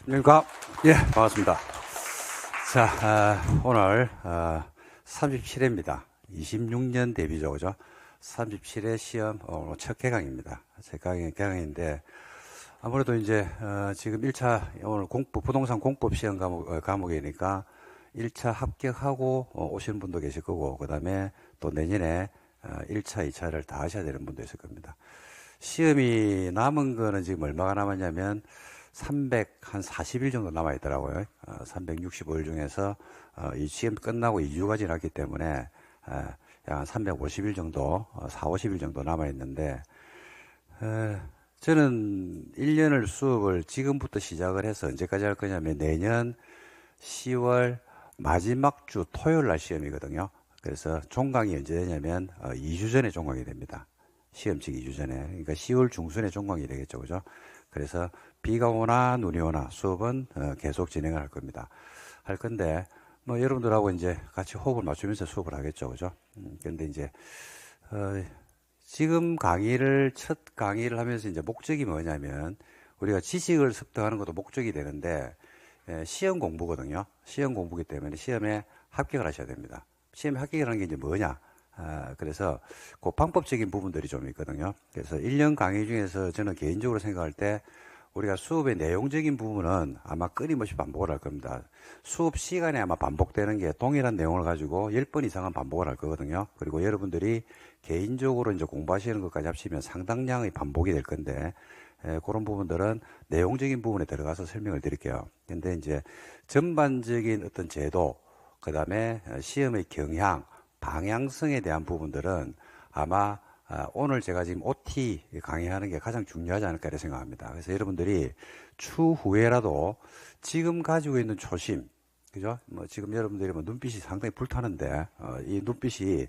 안녕하십니까. 예, 반갑습니다. 자, 오늘 37회입니다. 26년 데뷔죠, 그죠? 37회 시험 오늘 첫 개강입니다. 제 개강인데 아무래도 이제 지금 1차 오늘 부동산 공법 시험 과목이니까 1차 합격하고 오시는 분도 계실 거고, 그 다음에 또 내년에 1차, 2차를 다 하셔야 되는 분도 있을 겁니다. 시험이 남은 거는 지금 얼마가 남았냐면 340일 정도 남아있더라고요. 365일 중에서 이 시험 끝나고 2주가 지났기 때문에 약 한 350일 정도, 4, 50일 정도 남아있는데, 저는 1년을 수업을 지금부터 시작을 해서 언제까지 할 거냐면 내년 10월 마지막 주 토요일 날 시험이거든요. 그래서 종강이 언제 되냐면 2주 전에 종강이 됩니다. 시험직 2주 전에. 그러니까 10월 중순에 종강이 되겠죠. 그죠? 그래서 비가 오나 눈이 오나 수업은 계속 진행을 할 겁니다. 할 건데, 뭐 여러분들하고 이제 같이 호흡을 맞추면서 수업을 하겠죠. 그죠? 근데 이제, 지금 첫 강의를 하면서 이제 목적이 뭐냐면, 우리가 지식을 습득하는 것도 목적이 되는데, 시험 공부거든요. 시험 공부기 때문에 시험에 합격을 하셔야 됩니다. 시험에 합격이라는 게 이제 뭐냐? 그래서 그 방법적인 부분들이 좀 있거든요. 그래서 1년 강의 중에서 저는 개인적으로 생각할 때 우리가 수업의 내용적인 부분은 아마 끊임없이 반복을 할 겁니다. 수업 시간에 아마 반복되는 게 동일한 내용을 가지고 10번 이상은 반복을 할 거거든요. 그리고 여러분들이 개인적으로 이제 공부하시는 것까지 합치면 상당량의 반복이 될 건데, 그런 부분들은 내용적인 부분에 들어가서 설명을 드릴게요. 근데 이제 전반적인 어떤 제도, 그 다음에 시험의 경향, 방향성에 대한 부분들은 아마 오늘 제가 지금 OT 강의하는 게 가장 중요하지 않을까 이렇게 생각합니다. 그래서 여러분들이 추후에라도 지금 가지고 있는 초심, 그죠? 뭐 지금 여러분들이 뭐 눈빛이 상당히 불타는데 이 눈빛이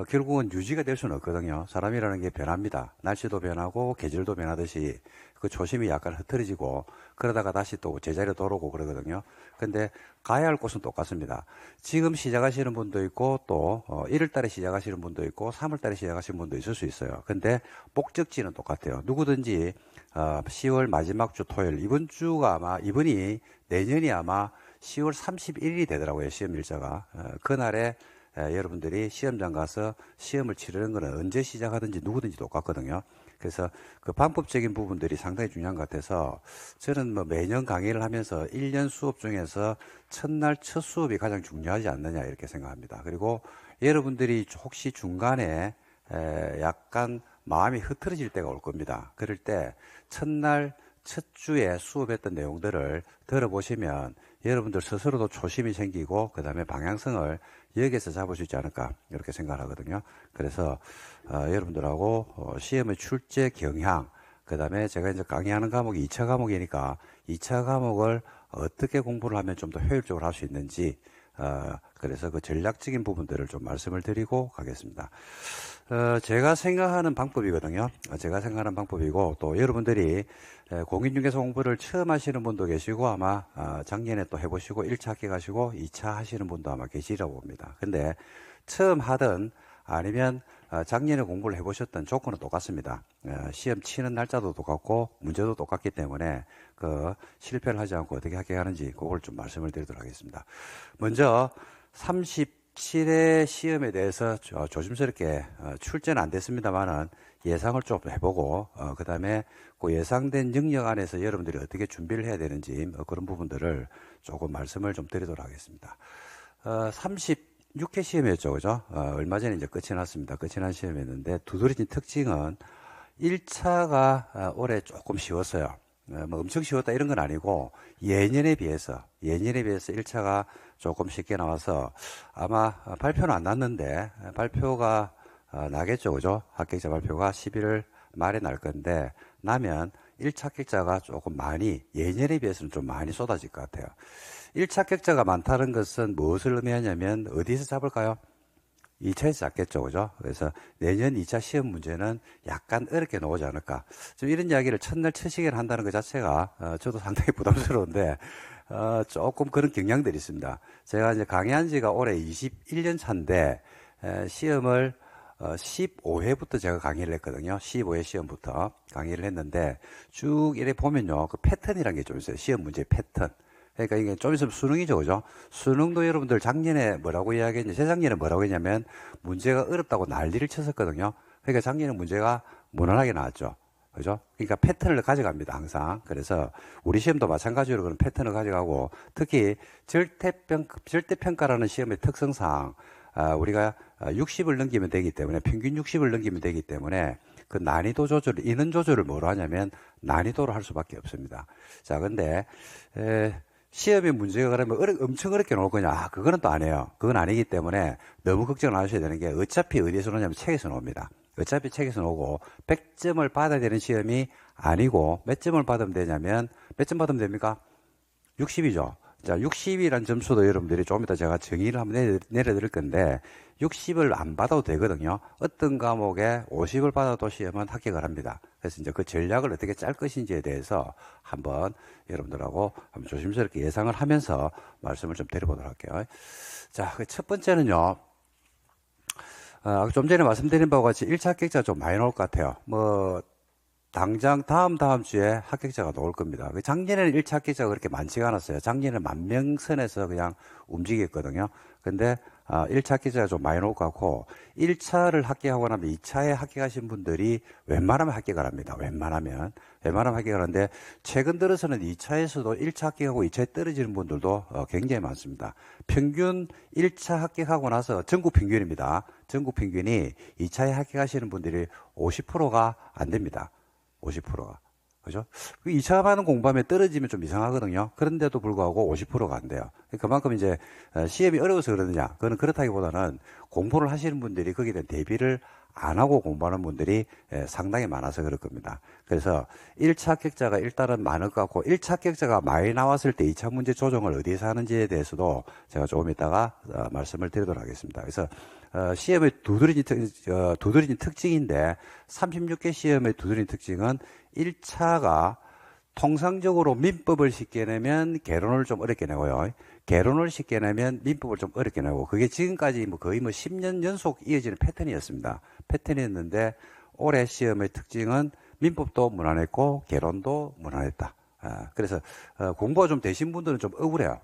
결국은 유지가 될 수는 없거든요. 사람이라는 게 변합니다. 날씨도 변하고 계절도 변하듯이 그 초심이 약간 흐트러지고 그러다가 다시 또 제자리로 돌아오고 그러거든요. 근데 가야 할 곳은 똑같습니다. 지금 시작하시는 분도 있고 또 1월 달에 시작하시는 분도 있고 3월 달에 시작하시는 분도 있을 수 있어요. 근데 목적지는 똑같아요. 누구든지 10월 마지막 주 토요일, 이번이 내년이 아마 10월 31일이 되더라고요. 시험 일자가. 그날에 여러분들이 시험장 가서 시험을 치르는 거는 언제 시작하든지 누구든지 똑같거든요. 그래서 그 방법적인 부분들이 상당히 중요한 것 같아서 저는 뭐 매년 강의를 하면서 1년 수업 중에서 첫날 첫 수업이 가장 중요하지 않느냐 이렇게 생각합니다. 그리고 여러분들이 혹시 중간에 약간 마음이 흐트러질 때가 올 겁니다. 그럴 때 첫날 첫 주에 수업했던 내용들을 들어보시면 여러분들 스스로도 초심이 생기고 그 다음에 방향성을 여기에서 잡을 수 있지 않을까 이렇게 생각을 하거든요. 그래서 여러분들하고 시험의 출제 경향, 그 다음에 제가 이제 강의하는 과목이 2차 과목이니까 2차 과목을 어떻게 공부를 하면 좀 더 효율적으로 할 수 있는지, 그래서 그 전략적인 부분들을 좀 말씀을 드리고 가겠습니다. 제가 생각하는 방법이거든요. 제가 생각하는 방법이고, 또 여러분들이 공인중개사 공부를 처음 하시는 분도 계시고, 아마 작년에 또 해보시고 1차 합격하시고 2차 하시는 분도 아마 계시라고 봅니다. 근데 처음 하든 아니면 작년에 공부를 해보셨던 조건은 똑같습니다. 시험 치는 날짜도 똑같고 문제도 똑같기 때문에 그 실패를 하지 않고 어떻게 합격하는지 그걸 좀 말씀을 드리도록 하겠습니다. 먼저 37회 시험에 대해서 조심스럽게 출제는 안 됐습니다만은 예상을 좀 해보고 그 다음에 그 예상된 영역 안에서 여러분들이 어떻게 준비를 해야 되는지 그런 부분들을 조금 말씀을 좀 드리도록 하겠습니다. 36회 시험이었죠, 그죠? 얼마 전에 이제 끝이 났습니다. 끝이 난 시험이었는데 두드러진 특징은 1차가 올해 조금 쉬웠어요. 뭐 엄청 쉬웠다 이런 건 아니고 예년에 비해서 1차가 조금 쉽게 나와서 아마 발표는 안 났는데 발표가 나겠죠, 그죠? 합격자 발표가 11월 말에 날 건데 나면 1차 합격자가 조금 많이 예년에 비해서는 좀 많이 쏟아질 것 같아요. 1차 합격자가 많다는 것은 무엇을 의미하냐면 어디서 잡을까요? 2차에서 잡겠죠, 그죠? 그래서 내년 2차 시험 문제는 약간 어렵게 나오지 않을까. 좀 이런 이야기를 첫날 첫 시간에 한다는 것 자체가 저도 상당히 부담스러운데 조금 그런 경향들이 있습니다. 제가 이제 강의한 지가 올해 21년 차인데 시험을 15회부터 제가 강의를 했거든요. 15회 시험부터 강의를 했는데 쭉 이래 보면요. 그 패턴이라는 게 좀 있어요. 시험 문제 패턴. 그러니까 이게 좀 있으면 수능이죠. 그죠? 수능도 여러분들 작년에 뭐라고 이야기했냐, 재작년에 뭐라고 했냐면 문제가 어렵다고 난리를 쳤었거든요. 그러니까 작년에 문제가 무난하게 나왔죠. 그죠? 그러니까 패턴을 가져갑니다, 항상. 그래서 우리 시험도 마찬가지로 그런 패턴을 가져가고, 특히 절대평가라는 시험의 특성상, 우리가 60을 넘기면 되기 때문에, 평균 60을 넘기면 되기 때문에, 그 난이도 조절, 인원 조절을 뭐로 하냐면, 난이도로 할 수밖에 없습니다. 자, 근데, 시험의 문제가 그러면 엄청 어렵게 나올 거냐? 그거는 또 아니에요. 그건 아니기 때문에 너무 걱정 안 하셔야 되는 게 어차피 어디에서 나오냐면 책에서 나옵니다. 어차피 책에서 나오고 100점을 받아야 되는 시험이 아니고 몇 점을 받으면 되냐면 몇 점 받으면 됩니까? 60이죠. 자, 60이란 점수도 여러분들이 좀 이따 제가 정의를 한번 내려드릴 건데 60을 안 받아도 되거든요. 어떤 과목에 50을 받아도 시험은 합격을 합니다. 그래서 이제 그 전략을 어떻게 짤 것인지에 대해서 한번 여러분들하고 한번 조심스럽게 예상을 하면서 말씀을 좀 드려보도록 할게요. 자, 그 첫 번째는요. 좀 전에 말씀드린 바와 같이 1차 합격자가 좀 많이 나올 것 같아요. 당장 다음 주에 합격자가 나올 겁니다. 작년에는 1차 합격자가 그렇게 많지가 않았어요. 작년에는 10,000명 선에서 그냥 움직였거든요. 근데 1차 합격자가 좀 많이 나올 것 같고 1차를 합격하고 나면 2차에 합격하신 분들이 웬만하면 합격을 합니다. 웬만하면 합격을 하는데 최근 들어서는 2차에서도 1차 합격하고 2차에 떨어지는 분들도 굉장히 많습니다. 평균 1차 합격하고 나서 전국 평균입니다. 전국 평균이 2차에 합격하시는 분들이 50%가 안 됩니다. 50%가. 그죠? 2차 반응 공부하면 떨어지면 좀 이상하거든요. 그런데도 불구하고 50%가 안 돼요. 그만큼 이제 시험이 어려워서 그러느냐? 그거는 그렇다기보다는 공부를 하시는 분들이 거기에 대한 대비를 안 하고 공부하는 분들이 상당히 많아서 그럴 겁니다. 그래서 1차 합격자가 일단은 많을 것 같고 1차 합격자가 많이 나왔을 때 2차 문제 조정을 어디서 하는지에 대해서도 제가 조금 이따가 말씀을 드리도록 하겠습니다. 그래서 시험의 두드러진 특징인데 36개 시험의 두드러진 특징은 1차가 통상적으로 민법을 쉽게 내면 개론을 좀 어렵게 내고요. 개론을 쉽게 내면 민법을 좀 어렵게 내고 그게 지금까지 거의 10년 연속 이어지는 패턴이었는데 올해 시험의 특징은 민법도 무난했고 개론도 무난했다. 그래서 공부가 좀 되신 분들은 좀 억울해요.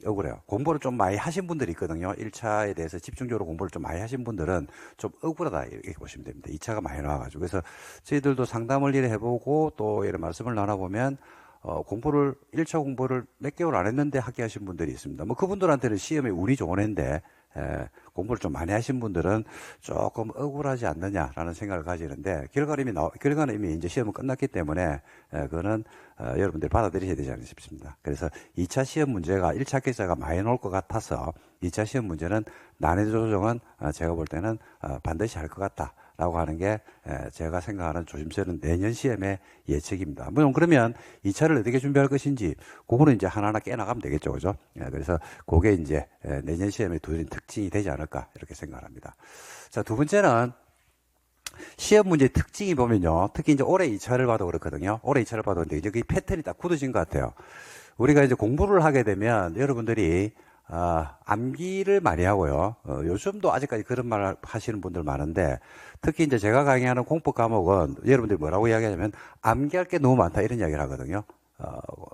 억울해요. 공부를 좀 많이 하신 분들이 있거든요. 1차에 대해서 집중적으로 공부를 좀 많이 하신 분들은 좀 억울하다 이렇게 보시면 됩니다. 2차가 많이 나와가지고. 그래서 저희들도 상담을 일을 해보고 또 이런 말씀을 나눠보면 1차 공부를 몇 개월 안 했는데 합격하신 분들이 있습니다. 그분들한테는 시험에 운이 좋은 애인데 공부를 좀 많이 하신 분들은 조금 억울하지 않느냐라는 생각을 가지는데 결과는 이미 이제 시험은 끝났기 때문에 그거는 여러분들이 받아들이셔야 되지 않나 싶습니다. 그래서 2차 시험 문제가 1차 합격자가 많이 나올 것 같아서 2차 시험 문제는 난이도 조정은 제가 볼 때는 반드시 할 것 같다. 라고 하는 게 제가 생각하는 조심스러운 내년 시험의 예측입니다. 물론 그러면 2차를 어떻게 준비할 것인지 그거는 이제 하나하나 깨나가면 되겠죠. 그죠? 그래서 그게 이제 내년 시험의 두드러진 특징이 되지 않을까 이렇게 생각합니다. 자, 두 번째는 시험 문제 특징이 보면요. 특히 이제 올해 2차를 봐도 그렇거든요. 올해 2차를 봐도 근데 이제 그 패턴이 딱 굳어진 것 같아요. 우리가 이제 공부를 하게 되면 여러분들이 암기를 많이 하고요. 요즘도 아직까지 그런 말 하시는 분들 많은데, 특히 이제 제가 강의하는 공법 과목은 여러분들이 뭐라고 이야기하냐면, 암기할 게 너무 많다, 이런 이야기를 하거든요.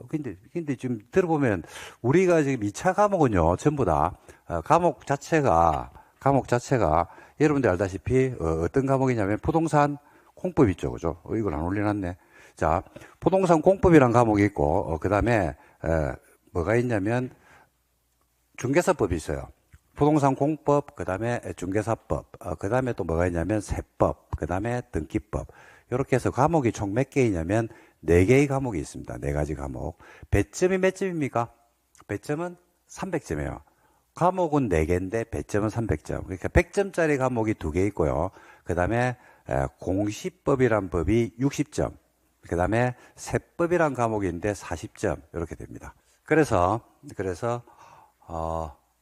근데 지금 들어보면, 우리가 지금 2차 과목은요, 전부 다, 과목 자체가, 여러분들 알다시피, 어떤 과목이냐면, 부동산 공법 있죠, 그죠? 이걸 안 올려놨네. 자, 부동산 공법이란 과목이 있고, 그 다음에, 뭐가 있냐면, 중개사법이 있어요. 부동산 공법, 그 다음에 중개사법, 그 다음에 또 뭐가 있냐면 세법, 그 다음에 등기법. 이렇게 해서 과목이 총 몇 개이냐면 4개의 과목이 있습니다. 4가지 과목. 배점이 몇 점입니까? 배점은 300점이에요. 과목은 4개인데 배점은 300점. 그러니까 100점짜리 과목이 2개 있고요. 그 다음에 공시법이란 법이 60점. 그 다음에 세법이란 과목이 있는데 40점. 이렇게 됩니다. 그래서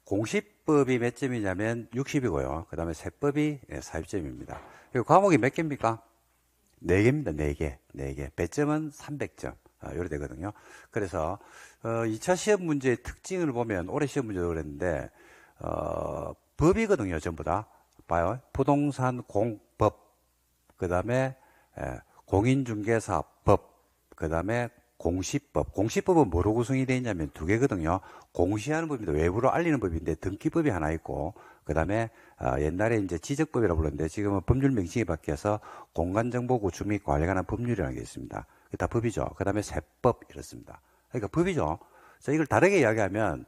공시법이 몇 점이냐면 60이고요. 그 다음에 세법이 40점입니다. 과목이 몇 개입니까? 4개입니다. 4개. 배점은 300점. 요래 되거든요. 그래서, 2차 시험 문제의 특징을 보면, 올해 시험 문제도 그랬는데, 법이거든요. 전부 다. 봐요. 부동산 공법, 그 다음에 공인중개사법, 그 다음에 공시법. 공시법은 뭐로 구성이 되어 있냐면 두 개거든요. 공시하는 법입니다. 외부로 알리는 법인데 등기법이 하나 있고, 그 다음에 옛날에 이제 지적법이라고 불렀는데 지금은 법률 명칭이 바뀌어서 공간정보 구축 및 관리에 관한 법률이라는 게 있습니다. 그게 다 법이죠. 그 다음에 세법 이렇습니다. 그러니까 법이죠. 자, 이걸 다르게 이야기하면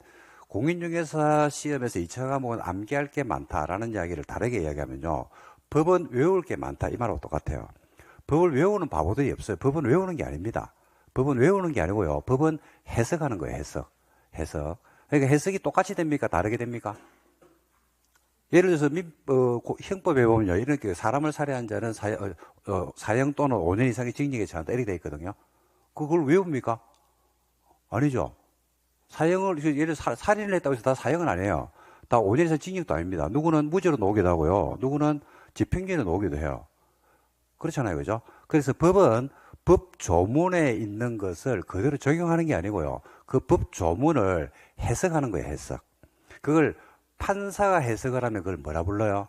공인중개사 시험에서 2차 과목은 암기할 게 많다라는 이야기를 다르게 이야기하면요. 법은 외울 게 많다. 이 말하고 똑같아요. 법을 외우는 바보들이 없어요. 법은 외우는 게 아닙니다. 법은 외우는 게 아니고요. 법은 해석하는 거예요. 해석. 해석. 그러니까 해석이 똑같이 됩니까? 다르게 됩니까? 예를 들어서 형법에 보면요. 이렇게 사람을 살해한 자는 사형 또는 5년 이상의 징역에 처한다. 이렇게 돼 있거든요. 그걸 외웁니까? 아니죠. 사형을, 예를 들어 살인을 했다고 해서 다 사형은 아니에요. 다 5년 이상 징역도 아닙니다. 누구는 무죄로 나오기도 하고요. 누구는 집행유예로 나오기도 해요. 그렇잖아요. 그죠? 그래서 법은 법 조문에 있는 것을 그대로 적용하는 게 아니고요. 그 법 조문을 해석하는 거예요. 해석. 그걸 판사가 해석을 하면 그걸 뭐라 불러요?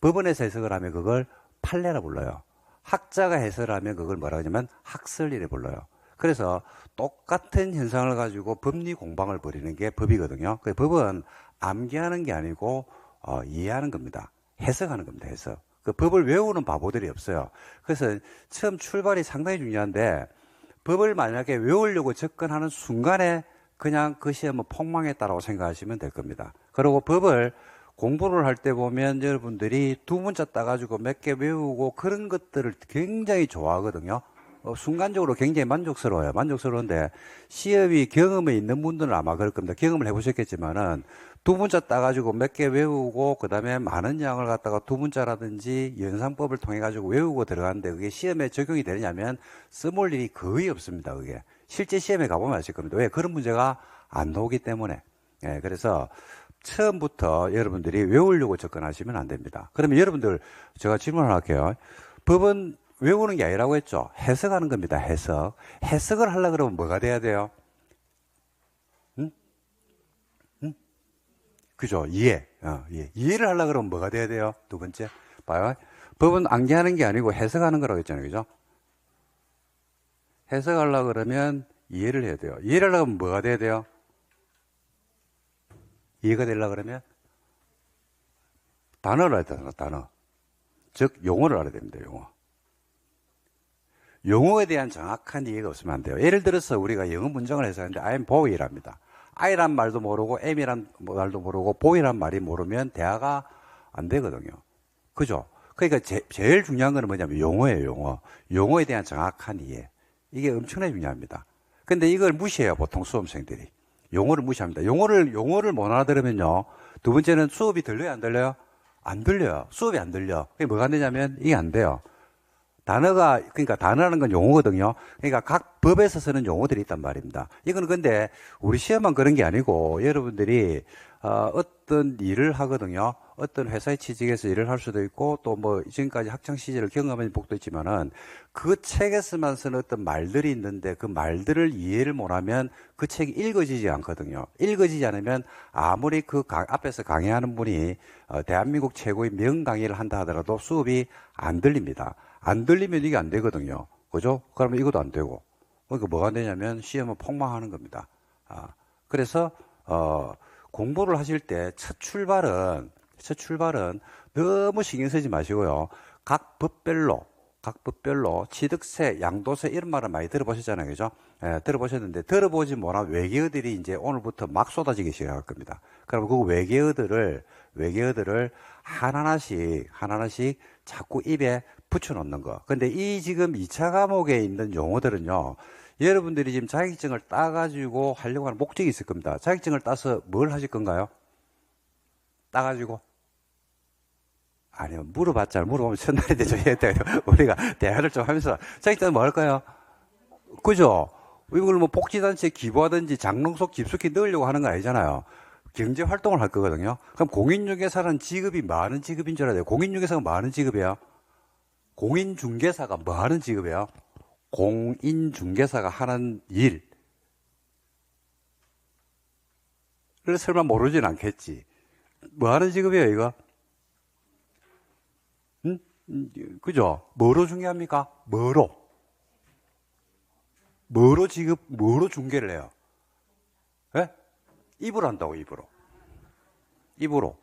법원에서 해석을 하면 그걸 판례라 불러요. 학자가 해석을 하면 그걸 뭐라 하냐면 학설리를 불러요. 그래서 똑같은 현상을 가지고 법리 공방을 벌이는 게 법이거든요. 그 법은 암기하는 게 아니고 이해하는 겁니다. 해석하는 겁니다. 해석. 그 법을 외우는 바보들이 없어요. 그래서 처음 출발이 상당히 중요한데 법을 만약에 외우려고 접근하는 순간에 그냥 그 시험은 폭망했다라고 생각하시면 될 겁니다. 그리고 법을 공부를 할 때 보면 여러분들이 두 문자 따가지고 몇 개 외우고 그런 것들을 굉장히 좋아하거든요. 순간적으로 굉장히 만족스러워요. 만족스러운데 시험이 경험이 있는 분들은 아마 그럴 겁니다. 경험을 해보셨겠지만은 두 문자 따가지고 몇 개 외우고 그 다음에 많은 양을 갖다가 두 문자라든지 연상법을 통해 가지고 외우고 들어가는데 그게 시험에 적용이 되느냐면 써볼 일이 거의 없습니다. 그게 실제 시험에 가보면 아실 겁니다. 왜? 그런 문제가 안 나오기 때문에. 예, 그래서 처음부터 여러분들이 외우려고 접근하시면 안 됩니다. 그러면 여러분들 제가 질문을 할게요. 법은 외우는 게 아니라고 했죠. 해석하는 겁니다. 해석. 해석을 하려고 그러면 뭐가 돼야 돼요? 응? 응? 그죠? 이해. 이해. 이해를 하려고 그러면 뭐가 돼야 돼요? 두 번째. 봐요. 법은 암기하는 게 아니고 해석하는 거라고 했잖아요. 그죠? 해석하려고 그러면 이해를 해야 돼요. 이해를 하려면 뭐가 돼야 돼요? 이해가 되려고 그러면 단어를 알아야 돼요. 단어. 즉 용어를 알아야 됩니다. 용어. 용어에 대한 정확한 이해가 없으면 안 돼요. 예를 들어서 우리가 영어 문장을 해석하는데 I'm boy랍니다. I란 말도 모르고 M이란 말도 모르고 boy란 말이 모르면 대화가 안 되거든요. 그죠? 그러니까 제일 중요한 건 뭐냐면 용어예요. 용어. 용어에 대한 정확한 이해. 이게 엄청나게 중요합니다. 근데 이걸 무시해요. 보통 수험생들이. 용어를 무시합니다. 용어를 못 알아들으면요. 두 번째는 수업이 들려요? 안 들려요? 안 들려요. 수업이 안 들려. 그게 뭐가 안 되냐면 이게 안 돼요. 그러니까 단어라는 건 용어거든요. 그러니까 각 법에서 쓰는 용어들이 있단 말입니다. 이건 근데 우리 시험만 그런 게 아니고 여러분들이 어떤 일을 하거든요. 어떤 회사에 취직해서 일을 할 수도 있고 또 뭐 지금까지 학창 시절을 경험한 복도 있지만은 그 책에서만 쓰는 어떤 말들이 있는데 그 말들을 이해를 못하면 그 책이 읽어지지 않거든요. 읽어지지 않으면 아무리 그 앞에서 강의하는 분이 대한민국 최고의 명강의를 한다 하더라도 수업이 안 들립니다. 안 들리면 이게 안 되거든요. 그죠? 그러면 이것도 안 되고. 그러니까 뭐가 안 되냐면 시험은 폭망하는 겁니다. 그래서, 공부를 하실 때 첫 출발은 너무 신경 쓰지 마시고요. 각 법별로 취득세, 양도세 이런 말을 많이 들어보셨잖아요. 그죠? 예, 들어보셨는데 들어보지 못한 외계어들이 이제 오늘부터 막 쏟아지기 시작할 겁니다. 그럼 그 외계어들을 하나하나씩 자꾸 입에 붙여놓는 거. 근데 이 지금 2차 과목에 있는 용어들은요, 여러분들이 지금 자격증을 따가지고 하려고 하는 목적이 있을 겁니다. 자격증을 따서 뭘 하실 건가요? 따가지고? 아니요, 물어보면 첫날인데 우리가 대화를 좀 하면서 자격증은 뭐 할까요? 그죠? 이걸 뭐 복지단체에 기부하든지 장롱속 깊숙이 넣으려고 하는 건 아니잖아요. 경제 활동을 할 거거든요. 그럼 공인중개사라는 직업이 많은 직업인 줄 알아야 돼요. 공인중개사가 많은 직업이에요. 공인중개사가 뭐 하는 직업이에요? 공인중개사가 하는 일을 설마 모르진 않겠지. 뭐 하는 직업이에요, 이거? 그죠? 뭐로 중요합니까? 뭐로 뭐로 중계를 해요? 예? 입으로 한다고, 입으로. 입으로.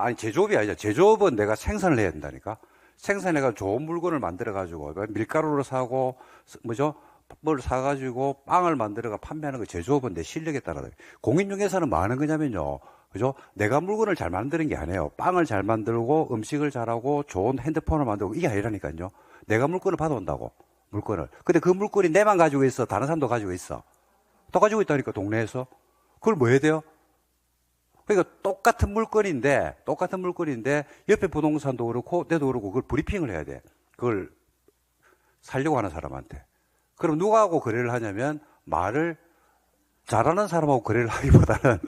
아니, 제조업이 아니죠. 제조업은 내가 생산을 해야 된다니까. 생산해가지고 좋은 물건을 만들어가지고, 밀가루를 사고, 뭐죠? 뭘 사가지고 빵을 만들어가 판매하는 거 제조업은 내 실력에 따라. 공인중개사는 뭐 하는 거냐면요. 그죠? 내가 물건을 잘 만드는 게 아니에요. 빵을 잘 만들고, 음식을 잘하고, 좋은 핸드폰을 만들고, 이게 아니라니까요. 내가 물건을 받아온다고. 물건을. 근데 그 물건이 내만 가지고 있어. 다른 사람도 가지고 있어. 또 가지고 있다니까, 동네에서. 그걸 뭐 해야 돼요? 그러니까 똑같은 물건인데 옆에 부동산도 그렇고 내도 그렇고 그걸 브리핑을 해야 돼. 그걸 살려고 하는 사람한테. 그럼 누구하고 거래를 하냐면 말을 잘하는 사람하고 거래를 하기보다는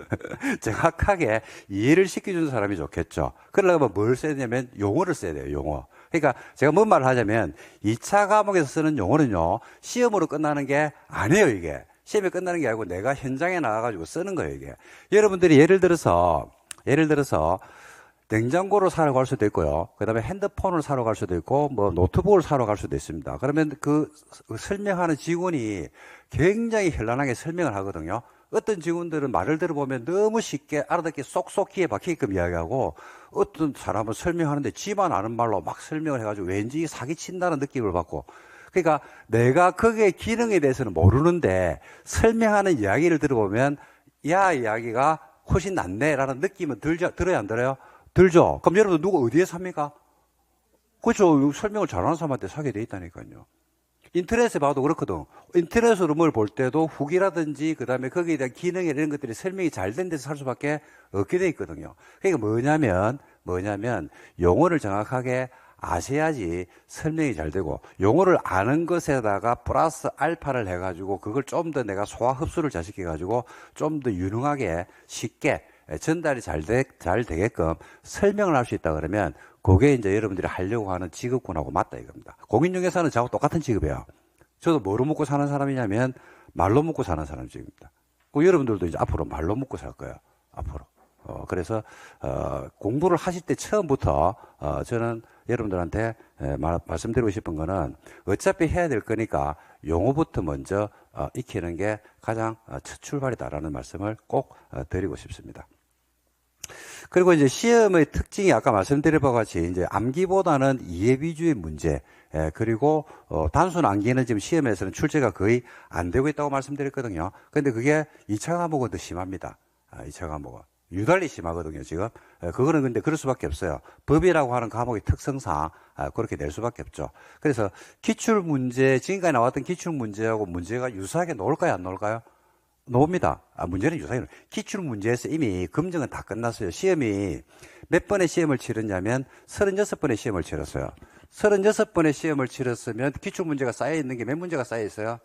정확하게 이해를 시켜주는 사람이 좋겠죠. 그러려면 뭘 써야 되냐면 용어를 써야 돼요. 용어. 그러니까 제가 뭔 말을 하자면 2차 과목에서 쓰는 용어는요. 시험으로 끝나는 게 아니에요. 이게. 시험이 끝나는 게 아니고 내가 현장에 나가가지고 쓰는 거예요, 이게. 여러분들이 예를 들어서 냉장고를 사러 갈 수도 있고요. 그 다음에 핸드폰을 사러 갈 수도 있고, 뭐 노트북을 사러 갈 수도 있습니다. 그러면 그 설명하는 직원이 굉장히 현란하게 설명을 하거든요. 어떤 직원들은 말을 들어보면 너무 쉽게 알아듣기 쏙쏙 귀에 박히게끔 이야기하고, 어떤 사람은 설명하는데 지만 아는 말로 막 설명을 해가지고 왠지 사기친다는 느낌을 받고, 그러니까 내가 거기에 기능에 대해서는 모르는데 설명하는 이야기를 들어보면 야, 이야기가 훨씬 낫네라는 느낌은 들어야 안 들어요? 들죠? 그럼 여러분 누구 어디에 삽니까? 그렇죠. 설명을 잘하는 사람한테 사게 돼 있다니까요. 인터넷에 봐도 그렇거든. 인터넷으로 뭘 볼 때도 후기라든지 그다음에 거기에 대한 기능 이런 것들이 설명이 잘 된 데서 살 수밖에 없게 돼 있거든요. 그러니까 뭐냐면 용어를 정확하게 아셔야지 설명이 잘 되고, 용어를 아는 것에다가 플러스 알파를 해가지고 그걸 좀 더 내가 소화 흡수를 잘 시켜가지고 좀 더 유능하게 쉽게 전달이 잘 되게끔 설명을 할 수 있다 그러면 그게 이제 여러분들이 하려고 하는 직업군하고 맞다 이겁니다. 공인중개사는 저하고 똑같은 직업이에요. 저도 뭐로 먹고 사는 사람이냐면 말로 먹고 사는 사람입니다. 여러분들도 이제 앞으로 말로 먹고 살 거예요. 앞으로. 그래서 공부를 하실 때 처음부터 저는 여러분들한테 말씀드리고 싶은 거는 어차피 해야 될 거니까 용어부터 먼저 익히는 게 가장 첫 출발이다라는 말씀을 꼭 드리고 싶습니다. 그리고 이제 시험의 특징이 아까 말씀드린 바와 같이 이제 암기보다는 이해 위주의 문제, 그리고 단순 암기는 지금 시험에서는 출제가 거의 안 되고 있다고 말씀드렸거든요. 근데 그게 2차 과목은 더 심합니다. 2차 과목은. 유달리 심하거든요, 지금. 그거는 근데 그럴 수밖에 없어요. 법이라고 하는 과목의 특성상 그렇게 낼 수밖에 없죠. 그래서 기출문제, 지금까지 나왔던 기출문제하고 문제가 유사하게 나올까요, 안 나올까요? 나옵니다. 문제는 유사하게. 기출문제에서 이미 검증은 다 끝났어요. 시험이 몇 번의 시험을 치렀냐면 36번의 시험을 치렀어요. 36번의 시험을 치렀으면 기출문제가 쌓여있는 게 몇 문제가 쌓여있어요?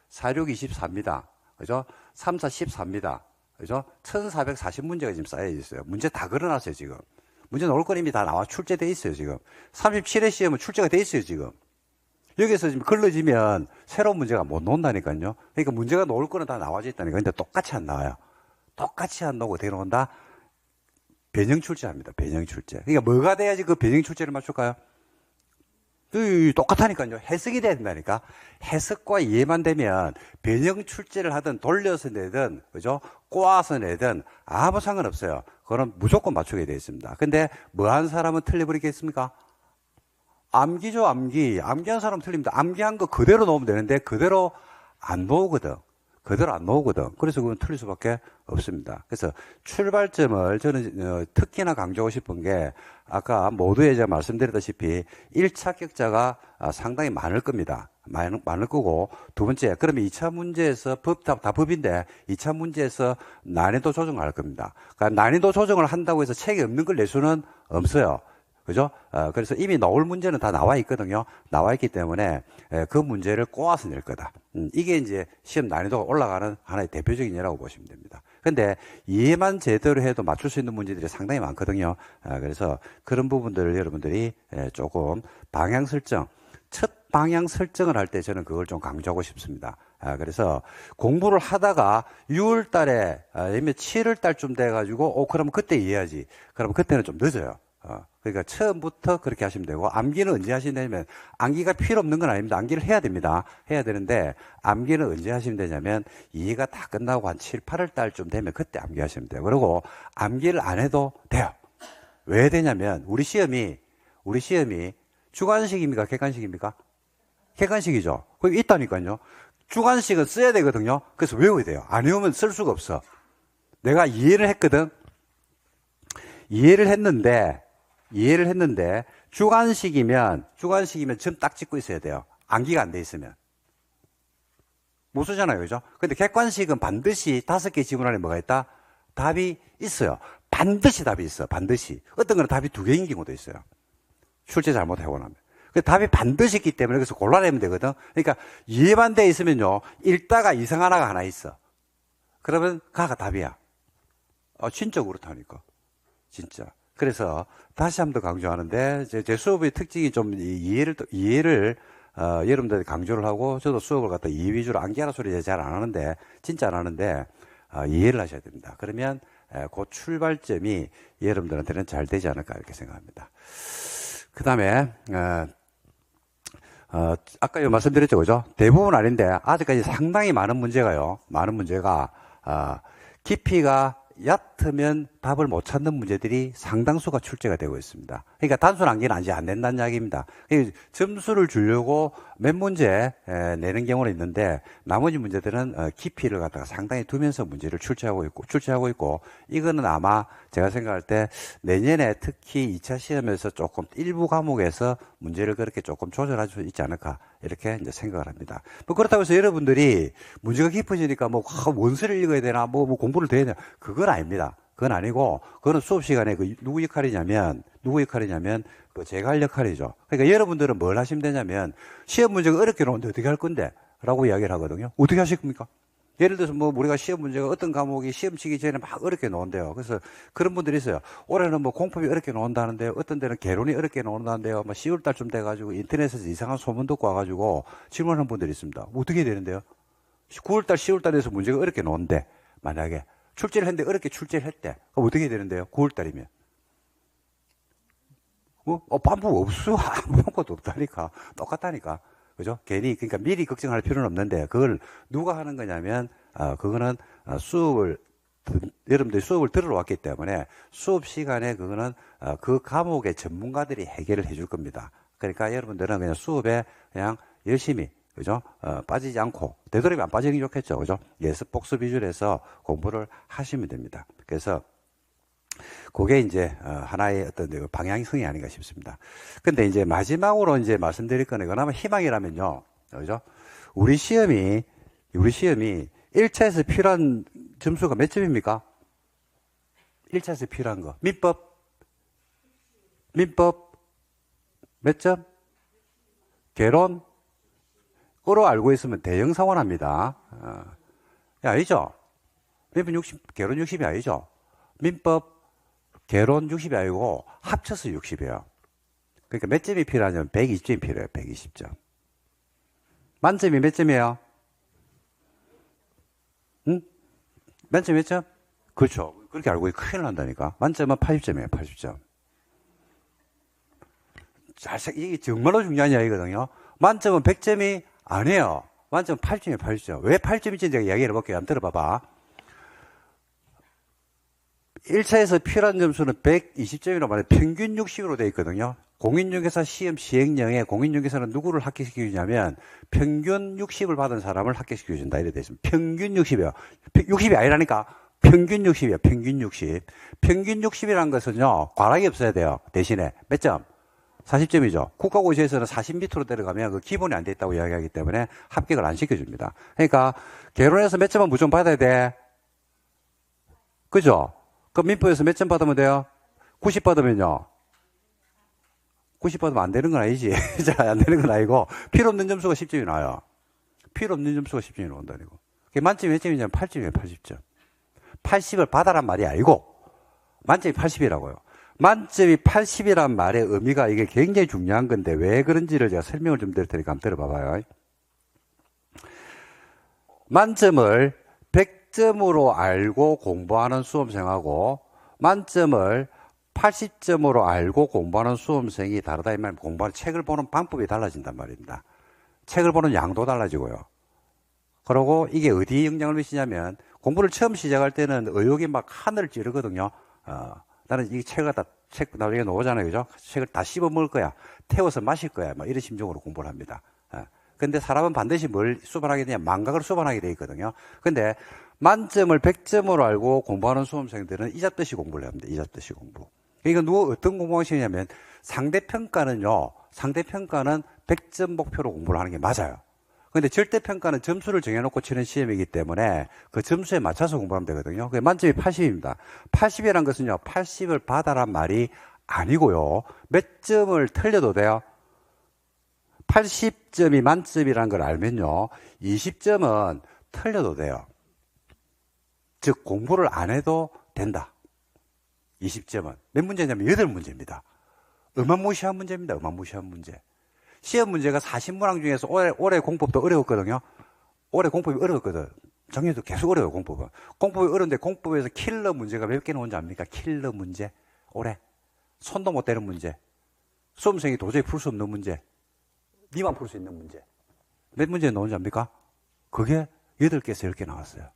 4, 6, 24입니다. 그죠? 3, 4, 14입니다. 그죠? 1440문제가 지금 쌓여 있어요. 문제 다 걸어놨어요, 지금. 문제 나올 건 이미 다 나와 출제돼 있어요, 지금. 37회 시험은 출제가 돼 있어요, 지금. 여기서 지금 걸러지면 새로운 문제가 못 나온다니까요. 그러니까 문제가 나올 거는 다 나와져 있다니까. 근데 똑같이 안 나와요. 똑같이 안 나오고 대놓은다? 변형 출제합니다, 변형 출제. 그러니까 뭐가 돼야지 그 변형 출제를 맞출까요? 똑같다니까요. 해석이 돼야 된다니까. 해석과 이해만 되면 변형 출제를 하든 돌려서 내든, 그죠? 꼬아서 내든 아무 상관없어요. 그건 무조건 맞추게 되어 있습니다. 근데 뭐 한 사람은 틀려버리겠습니까? 암기죠, 암기. 암기한 사람은 틀립니다. 암기한 거 그대로 넣으면 되는데 그대로 안 나오거든. 그래서 그건 틀릴 수밖에 없습니다. 그래서 출발점을 저는 특히나 강조하고 싶은 게 아까 모두에 제가 말씀드렸다시피 1차 합격자가 상당히 많을 겁니다. 많을 거고, 두 번째, 그러면 2차 문제에서 다 법인데 2차 문제에서 난이도 조정을 할 겁니다. 그러니까 난이도 조정을 한다고 해서 책이 없는 걸 낼 수는 없어요. 그죠? 그래서 이미 나올 문제는 다 나와 있거든요. 나와 있기 때문에 그 문제를 꼬아서 낼 거다. 이게 이제 시험 난이도가 올라가는 하나의 대표적인 예라고 보시면 됩니다. 근데 이해만 제대로 해도 맞출 수 있는 문제들이 상당히 많거든요. 그래서 그런 부분들을 여러분들이 조금 방향 설정, 첫 방향 설정을 할 때 저는 그걸 좀 강조하고 싶습니다. 그래서 공부를 하다가 6월 달에 아니면 7월 달쯤 돼가지고 그럼 그때 이해하지. 그럼 그때는 좀 늦어요. 그러니까 처음부터 그렇게 하시면 되고, 암기는 언제 하시면 되냐면, 암기가 필요 없는 건 아닙니다. 암기를 해야 됩니다. 해야 되는데, 암기는 언제 하시면 되냐면, 이해가 다 끝나고 한 7, 8월 달쯤 되면 그때 암기 하시면 돼요. 그리고 암기를 안 해도 돼요. 왜 되냐면, 우리 시험이 주관식입니까? 객관식입니까? 객관식이죠. 거기 있다니까요. 주관식은 써야 되거든요. 그래서 외워야 돼요. 안 외우면 쓸 수가 없어. 내가 이해를 했거든. 이해를 했는데 주관식이면 점 딱 찍고 있어야 돼요. 암기가 안 돼 있으면. 못 쓰잖아요. 그죠? 근데 객관식은 반드시 5개 지문 안에 뭐가 있다? 답이 있어요. 반드시 답이 있어. 반드시. 어떤 거는 답이 2개인 경우도 있어요. 출제 잘못하고 나면. 그 답이 반드시 있기 때문에 그래서 골라내면 되거든. 그러니까 이해만 돼 있으면요. 읽다가 이상하나가 하나 있어. 그러면 가가 답이야. 진짜 그렇다니까. 진짜. 그래서 다시 한 번 더 강조하는데 제 수업의 특징이 좀 이해를 여러분들이 강조를 하고 저도 수업을 갖다 이해 위주로 암기하라 소리 잘 안 하는데 진짜 안 하는데 이해를 하셔야 됩니다. 그러면 그 출발점이 여러분들한테는 잘 되지 않을까 이렇게 생각합니다. 그 다음에 아까 말씀드렸죠, 그죠? 대부분 아닌데 아직까지 상당히 많은 문제가 깊이가 얕으면 답을 못 찾는 문제들이 상당수가 출제가 되고 있습니다. 그러니까 단순 암기는 아직 안 된다는 이야기입니다. 점수를 주려고 몇 문제 내는 경우는 있는데 나머지 문제들은 깊이를 갖다가 상당히 두면서 문제를 출제하고 있고 이거는 아마 제가 생각할 때 내년에 특히 2차 시험에서 조금 일부 과목에서 문제를 그렇게 조금 조절할 수 있지 않을까 이렇게 이제 생각을 합니다. 뭐 그렇다고 해서 여러분들이 문제가 깊어지니까 뭐 원서를 읽어야 되나 뭐 공부를 더 해야 되나 그건 아닙니다. 그건 아니고 그거는 수업 시간에 누구 역할이냐면 그 제가 할 역할이죠. 그러니까 여러분들은 뭘 하시면 되냐면 시험 문제가 어렵게 나오는데 어떻게 할 건데? 라고 이야기를 하거든요. 어떻게 하실 겁니까? 예를 들어서 뭐 우리가 시험 문제가 어떤 과목이 시험 치기 전에 막 어렵게 나온대요. 그래서 그런 분들이 있어요. 올해는 뭐 공법이 어렵게 나온다는데요. 어떤 데는 개론이 어렵게 나온다는데요. 뭐 10월 달쯤 돼가지고 인터넷에서 이상한 소문 듣고 와가지고 질문하는 분들이 있습니다. 뭐 어떻게 해야 되는데요? 9월 달, 10월 달에서 문제가 어렵게 나온대. 만약에 출제를 했는데 어렵게 출제를 했대. 그럼 어떻게 해야 되는데요? 9월 달이면. 방법 없어. 아무것도 없다니까. 똑같다니까. 그죠? 괜히, 그러니까 미리 걱정할 필요는 없는데, 그걸 누가 하는 거냐면, 그거는 여러분들이 수업을 들으러 왔기 때문에 수업 시간에 그거는 그 과목의 전문가들이 해결을 해줄 겁니다. 그러니까 여러분들은 그냥 수업에 그냥 열심히, 그죠? 빠지지 않고, 되도록이면 안 빠지는 게 좋겠죠. 그죠? 예습 복습 위주로 해서 공부를 하시면 됩니다. 그래서 그게 이제 하나의 어떤 방향성이 아닌가 싶습니다. 근데 이제 마지막으로 이제 말씀드릴 거는 그나마 희망이라면요. 그죠? 우리 시험이 1차에서 필요한 점수가 몇 점입니까? 1차에서 필요한 거. 민법 몇 점? 개론? 으로 알고 있으면 대형 사원합니다. 아니죠? 민법 60, 개론 60이 아니죠? 민법 개론 60이 아니고 합쳐서 60이에요. 그러니까 몇 점이 필요하냐면 120점이 필요해요. 120점. 만점이 몇 점이에요? 응? 만점 몇 점? 그렇죠. 그렇게 알고 있으면 큰일 난다니까. 만점은 80점이에요. 80점. 이게 정말로 중요한 이야기거든요. 만점은 100점이 아니에요. 만점은 80점이에요. 80점. 왜 8점인지 제가 이야기를 해볼게요. 한번 들어봐봐. 1차에서 필요한 점수는 120점이라고 말해 평균 60으로 되어 있거든요. 공인중개사 시험 시행령에 공인중개사는 누구를 합격시켜주냐면 평균 60을 받은 사람을 합격시켜준다. 이래 되어 있습니다. 평균 60이요. 60이 아니라니까. 평균 60이요. 평균 60. 평균 60이라는 것은요. 과락이 없어야 돼요. 대신에 몇 점? 40점이죠. 국가고시에서는 40 밑으로 내려가면 그 기본이 안 돼 있다고 이야기하기 때문에 합격을 안 시켜줍니다. 그러니까 개론에서 몇 점은 무조건 받아야 돼. 그죠? 그럼 민법에서 몇 점 받으면 돼요? 90 받으면요. 90 받으면 안 되는 건 아니지. 안 되는 건 아니고 필요 없는 점수가 10점이 나와요. 필요 없는 점수가 10점이 나온다니고. 만점이 몇 점이냐면 8점이에요. 80점. 80을 받아란 말이 아니고 만점이 80이라고요. 만점이 80이란 말의 의미가 이게 굉장히 중요한 건데 왜 그런지를 제가 설명을 좀 드릴 테니까 한번 들어봐봐요. 만점을 100점으로 알고 공부하는 수험생하고 만점을 80점으로 알고 공부하는 수험생이 다르다 이 말은 공부하는 책을 보는 방법이 달라진단 말입니다. 책을 보는 양도 달라지고요. 그리고 이게 어디에 영향을 미치냐면 공부를 처음 시작할 때는 의욕이 막 하늘을 찌르거든요. 나는 이 책을 책 나중에 나오잖아요. 그죠? 책을 다 씹어 먹을 거야. 태워서 마실 거야. 막 이런 심정으로 공부를 합니다. 근데 사람은 반드시 뭘 수반하게 되냐? 망각을 수반하게 돼 있거든요. 근데 만점을 100점으로 알고 공부하는 수험생들은 이잡듯이 공부를 합니다. 이잡듯이 공부. 그러니까 어떤 공부하시냐면 상대평가는 100점 목표로 공부를 하는 게 맞아요. 근데 절대평가는 점수를 정해놓고 치는 시험이기 때문에 그 점수에 맞춰서 공부하면 되거든요. 그게 만점이 80입니다. 80이란 것은요, 80을 받아란 말이 아니고요. 몇 점을 틀려도 돼요. 80점이 만점이라는 걸 알면요, 20점은 틀려도 돼요. 즉, 공부를 안 해도 된다. 20점은. 몇 문제냐면 8문제입니다. 어마무시한 문제입니다. 어마무시한 문제. 시험 문제가 40문항 중에서 올해 공법도 어려웠거든요. 올해 공법이 어려웠거든. 작년에도 계속 어려워요, 공법은. 공법이 어려운데 공법에서 킬러 문제가 몇 개 나온지 압니까? 킬러 문제. 올해. 손도 못 대는 문제. 수험생이 도저히 풀 수 없는 문제. 니만 풀 수 있는 문제. 몇 문제 나온지 압니까? 그게 8개에서 10개 나왔어요.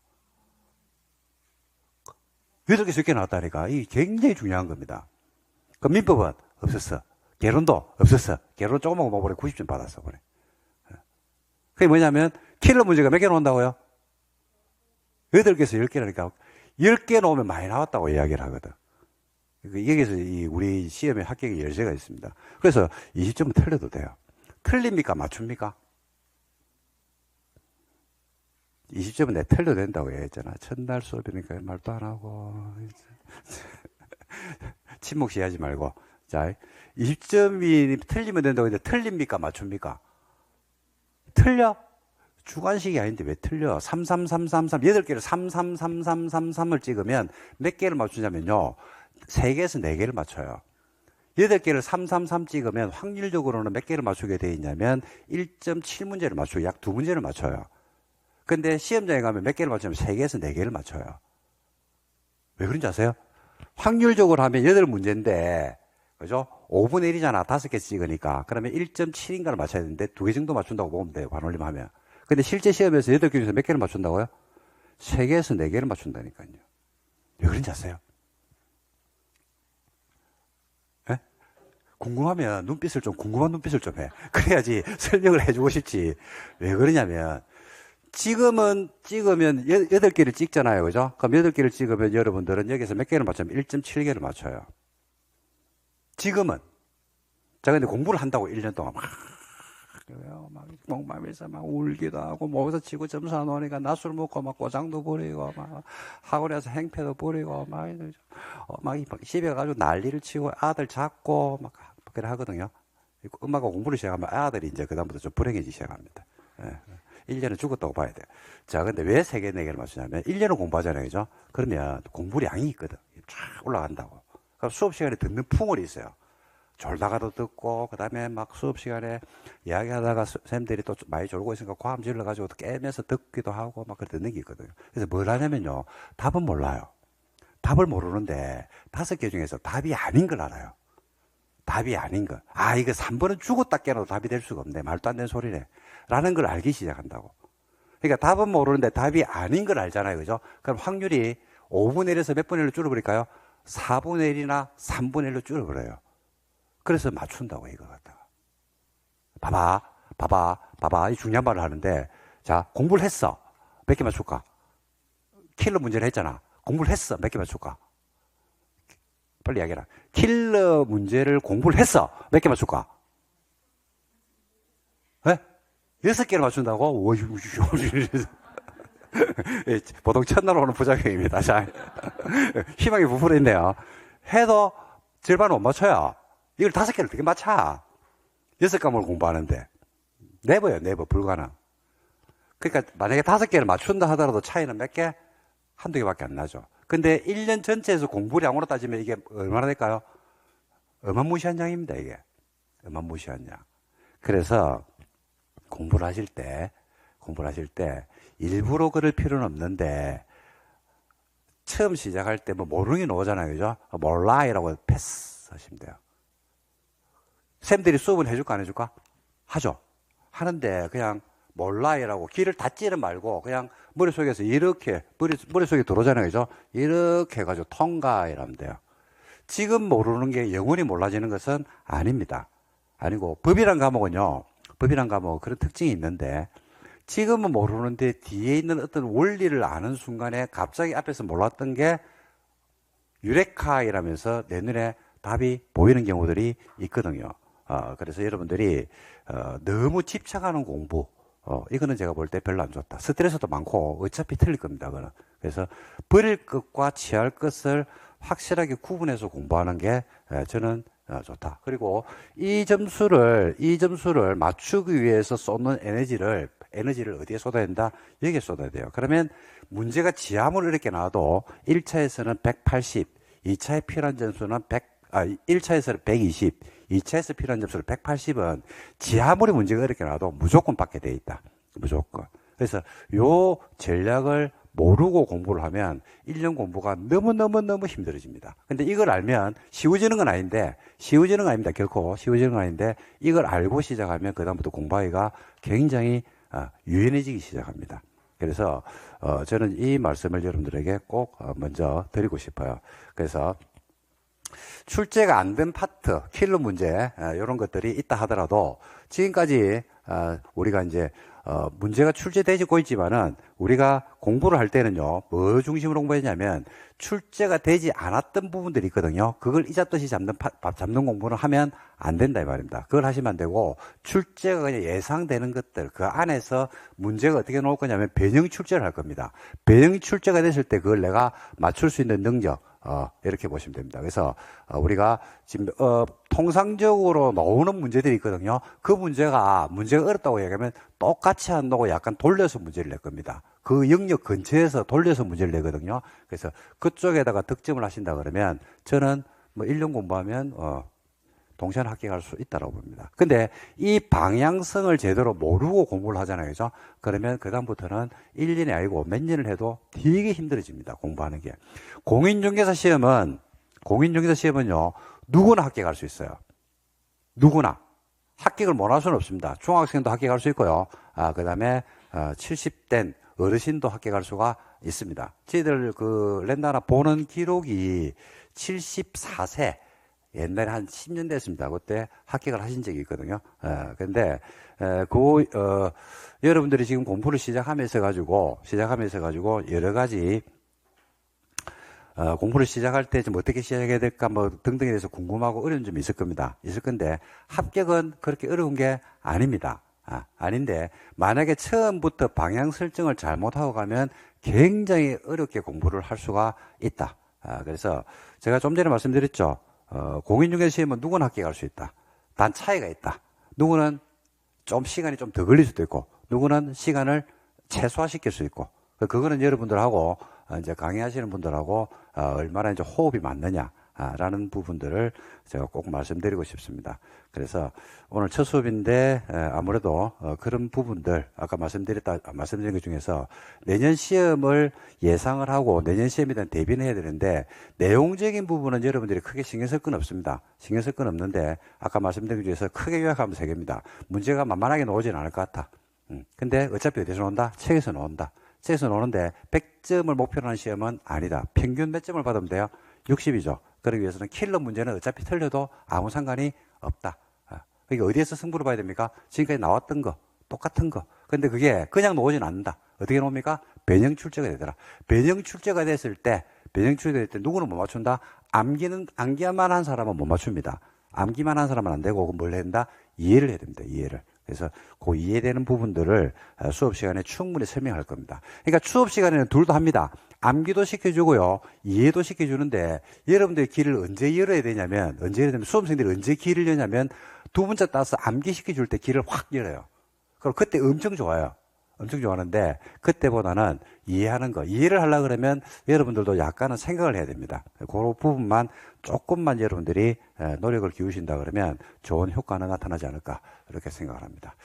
8개에서 10개 나왔다니까. 이게 굉장히 중요한 겁니다. 그 민법은 없었어. 개론도 없었어. 개론 조금만 공부해 90점 받았어. 그래. 그게 뭐냐면 킬러 문제가 몇 개 나온다고요? 8개에서 10개라니까. 10개 나오면 많이 나왔다고 이야기를 하거든. 여기서 우리 시험에 합격의 열쇠가 있습니다. 그래서 20점은 틀려도 돼요. 틀립니까? 맞춥니까? 20점은 내 틀려도 된다고 얘기했잖아. 첫날 수업이니까 말도 안 하고. 침묵시하지 말고. 자, 20점이 틀리면 된다고 했는데 틀립니까? 맞춥니까? 틀려? 주관식이 아닌데 왜 틀려? 33333, 8개를 333333을 찍으면 몇 개를 맞추냐면요. 3개에서 4개를 맞춰요. 8개를 333 찍으면 확률적으로는 몇 개를 맞추게 되어 있냐면 1.7문제를 맞추고 약 2문제를 맞춰요. 근데 시험장에 가면 몇 개를 맞추면 3개에서 4개를 맞춰요. 왜 그런지 아세요? 확률적으로 하면 8문제인데, 그죠? 5분의 1이잖아. 5개 찍으니까. 그러면 1.7인가를 맞춰야 되는데 2개 정도 맞춘다고 보면 돼요. 반올림 하면. 근데 실제 시험에서 8개 중에서 몇 개를 맞춘다고요? 3개에서 4개를 맞춘다니까요. 왜 그런지 아세요? 네? 궁금하면 눈빛을 좀, 궁금한 눈빛을 좀 해. 그래야지 설명을 해주고 싶지. 왜 그러냐면, 찍으면 8개를 찍잖아요. 그죠? 그럼 8개를 찍으면 여러분들은 여기서 몇 개를 맞추면 1.7개를 맞춰요. 지금은. 자, 근데 공부를 한다고 1년 동안 막 목마면서 막 울기도 하고, 모여서 치고 점수 안 오니까 낮술 먹고, 막 꼬장도 부리고, 막 학원에서 행패도 부리고, 막 집에 가가지고 난리를 치고, 아들 잡고, 막 그래 하거든요. 엄마가 공부를 시작하면 아들이 이제 그다음부터 좀 불행해지기 시작합니다. 1년은 죽었다고 봐야 돼요. 자, 근데 왜 3개, 4개를 맞추냐면, 1년은 공부하잖아요. 그죠? 그러면 공부량이 있거든. 쫙 올라간다고. 그럼 수업 시간에 듣는 풍월이 있어요. 졸다가도 듣고, 그 다음에 막 수업 시간에 이야기하다가 선생님들이 또 많이 졸고 있으니까 과음 질러가지고 깨면서 듣기도 하고 막 그렇게 듣는 게 있거든요. 그래서 뭘 하냐면요. 답은 몰라요. 답을 모르는데 5개 중에서 답이 아닌 걸 알아요. 답이 아닌 거. 아, 이거 3번은 죽었다 깨어도 답이 될 수가 없네. 말도 안 되는 소리네. 라는 걸 알기 시작한다고. 그러니까 답은 모르는데 답이 아닌 걸 알잖아요. 그죠? 그럼 확률이 5분의 1에서 몇 분의 1로 줄어버릴까요? 4분의 1이나 3분의 1로 줄어버려요. 그래서 맞춘다고 이거 갖다가. 봐봐. 이 중요한 말을 하는데, 자, 공부를 했어. 몇 개 맞출까? 킬러 문제를 했잖아. 공부를 했어. 몇 개 맞출까? 빨리 이야기해라. 킬러 문제를 공부를 했어. 몇 개 맞출까? 네? 6개를 맞춘다고? 보통 첫날 오는 부작용입니다. 자, 희망이 부풀어 있네요. 해도 절반은 못 맞춰요. 이걸 5개를 어떻게 맞춰? 6과목을 공부하는데. 네버, 불가능. 그러니까 만약에 5개를 맞춘다 하더라도 차이는 몇 개? 한두 개밖에 안 나죠. 근데 1년 전체에서 공부량으로 따지면 이게 얼마나 될까요? 어마무시한 양입니다, 이게. 어마무시한 양. 그래서 공부를 하실 때 일부러 그럴 필요는 없는데 처음 시작할 때 뭐 모르는 게 나오잖아요. 그죠? 몰라 이라고 패스 하시면 돼요. 쌤들이 수업은 해줄까 안 해줄까? 하죠. 하는데 그냥 몰라 이라고 귀를 닫지는 말고 그냥 머릿속에서 이렇게 머릿속에 들어오잖아요. 그죠? 이렇게 해가지고 통과 이라면 돼요. 지금 모르는 게 영원히 몰라지는 것은 아닙니다. 아니고 법이란 과목은요. 법이란 과목은 그런 특징이 있는데 지금은 모르는데 뒤에 있는 어떤 원리를 아는 순간에 갑자기 앞에서 몰랐던 게 유레카이라면서 내 눈에 답이 보이는 경우들이 있거든요. 그래서 여러분들이 너무 집착하는 공부 이거는 제가 볼 때 별로 안 좋다. 스트레스도 많고 어차피 틀릴 겁니다. 그거는. 그래서 버릴 것과 취할 것을 확실하게 구분해서 공부하는 게 저는 좋다. 그리고 이 점수를 맞추기 위해서 쏟는 에너지를 어디에 쏟아야 된다? 여기에 쏟아야 돼요. 그러면 문제가 지하물 이렇게 나와도 1차에서는 180, 2차에 필요한 점수는 1차에서는 120, 2차에서 필요한 점수를 180은 지하물의 문제가 이렇게 나와도 무조건 받게 돼 있다. 무조건. 그래서 요 전략을 모르고 공부를 하면 1년 공부가 너무너무 힘들어집니다. 근데 이걸 알면 쉬워지는 건 아닌데, 결코 쉬워지는 건 아닌데, 이걸 알고 시작하면 그다음부터 공부하기가 굉장히 유연해지기 시작합니다. 그래서 저는 이 말씀을 여러분들에게 꼭 먼저 드리고 싶어요. 그래서 출제가 안 된 파트, 킬러 문제 이런 것들이 있다 하더라도 지금까지 우리가 이제 문제가 출제되고 있지만은 우리가 공부를 할 때는요, 뭐 중심으로 공부했냐면 출제가 되지 않았던 부분들이 있거든요. 그걸 이잡듯이 잡는 공부는 하면 안 된다 이 말입니다. 그걸 하시면 안 되고 출제가 그냥 예상되는 것들 그 안에서 문제가 어떻게 나올 거냐면 변형 출제를 할 겁니다. 변형 출제가 됐을 때 그걸 내가 맞출 수 있는 능력 이렇게 보시면 됩니다. 그래서 우리가 지금 통상적으로 나오는 문제들이 있거든요. 그 문제가 어렵다고 얘기하면 똑같이 한다고 약간 돌려서 문제를 낼 겁니다. 그 영역 근처에서 돌려서 문제를 내거든요. 그래서 그쪽에다가 득점을 하신다 그러면 저는 뭐 1년 공부하면 동시에 합격할 수 있다고 봅니다. 근데 이 방향성을 제대로 모르고 공부를 하잖아요. 그죠? 그러면 그다음부터는 1년이 아니고 몇 년을 해도 되게 힘들어집니다. 공부하는 게. 공인중개사 시험은요, 누구나 합격할 수 있어요. 누구나. 합격을 못할 수는 없습니다. 중학생도 합격할 수 있고요. 그 다음에 70된 어르신도 합격할 수가 있습니다. 저희들 그 랜다나 보는 기록이 74세, 옛날에 한 10년 됐습니다. 그때 합격을 하신 적이 있거든요. 근데, 여러분들이 지금 공부를 시작하면서 가지고, 여러 가지, 공부를 시작할 때 좀 어떻게 시작해야 될까 뭐 등등에 대해서 궁금하고 어려운 점이 있을 겁니다. 있을 건데, 합격은 그렇게 어려운 게 아닙니다. 아닌데, 만약에 처음부터 방향 설정을 잘못하고 가면 굉장히 어렵게 공부를 할 수가 있다. 그래서 제가 좀 전에 말씀드렸죠. 공인중개사 시험은 누구나 합격할 수 있다. 단 차이가 있다. 누구는 좀 시간이 좀 더 걸릴 수도 있고, 누구는 시간을 최소화시킬 수 있고, 그거는 여러분들하고 이제 강의하시는 분들하고 얼마나 이제 호흡이 맞느냐라는 부분들을 제가 꼭 말씀드리고 싶습니다. 그래서 오늘 첫 수업인데 아무래도 그런 부분들 아까 말씀드린 것 중에서 내년 시험을 예상을 하고 내년 시험에 대한 대비는 해야 되는데 내용적인 부분은 여러분들이 크게 신경 쓸 건 없습니다. 신경 쓸 건 없는데 아까 말씀드린 것 중에서 크게 요약하면 3개입니다. 문제가 만만하게 나오지는 않을 것 같아. 근데 어차피 어디서 나온다? 책에서 나온다. 책에서 나오는데 100점을 목표로 하는 시험은 아니다. 평균 몇 점을 받으면 돼요? 60이죠. 그러기 위해서는 킬러 문제는 어차피 틀려도 아무 상관이 없다. 그러니까 어디에서 승부를 봐야 됩니까? 지금까지 나왔던 거, 똑같은 거. 근데 그게 그냥 나오진 않는다. 어떻게 나옵니까? 변형 출제가 되더라. 변형 출제가 됐을 때 누구는 못 맞춘다? 암기만 한 사람은 못 맞춥니다. 암기만 한 사람은 안 되고, 그럼 뭘 해야 된다? 이해를 해야 됩니다. 이해를. 그래서 그 이해되는 부분들을 수업 시간에 충분히 설명할 겁니다. 그러니까 수업 시간에는 둘도 합니다. 암기도 시켜주고요. 이해도 시켜주는데 여러분들의 길을 언제 열어야 되냐면 수험생들이 언제 길을 여냐면 두 문자 따서 암기 시켜줄 때 길을 확 열어요. 그럼 그때 엄청 좋아요. 엄청 좋아하는데 그때보다는 이해하는 거, 이해를 하려고 그러면 여러분들도 약간은 생각을 해야 됩니다. 그 부분만 조금만 여러분들이 노력을 기울이신다 그러면 좋은 효과는 나타나지 않을까 이렇게 생각을 합니다.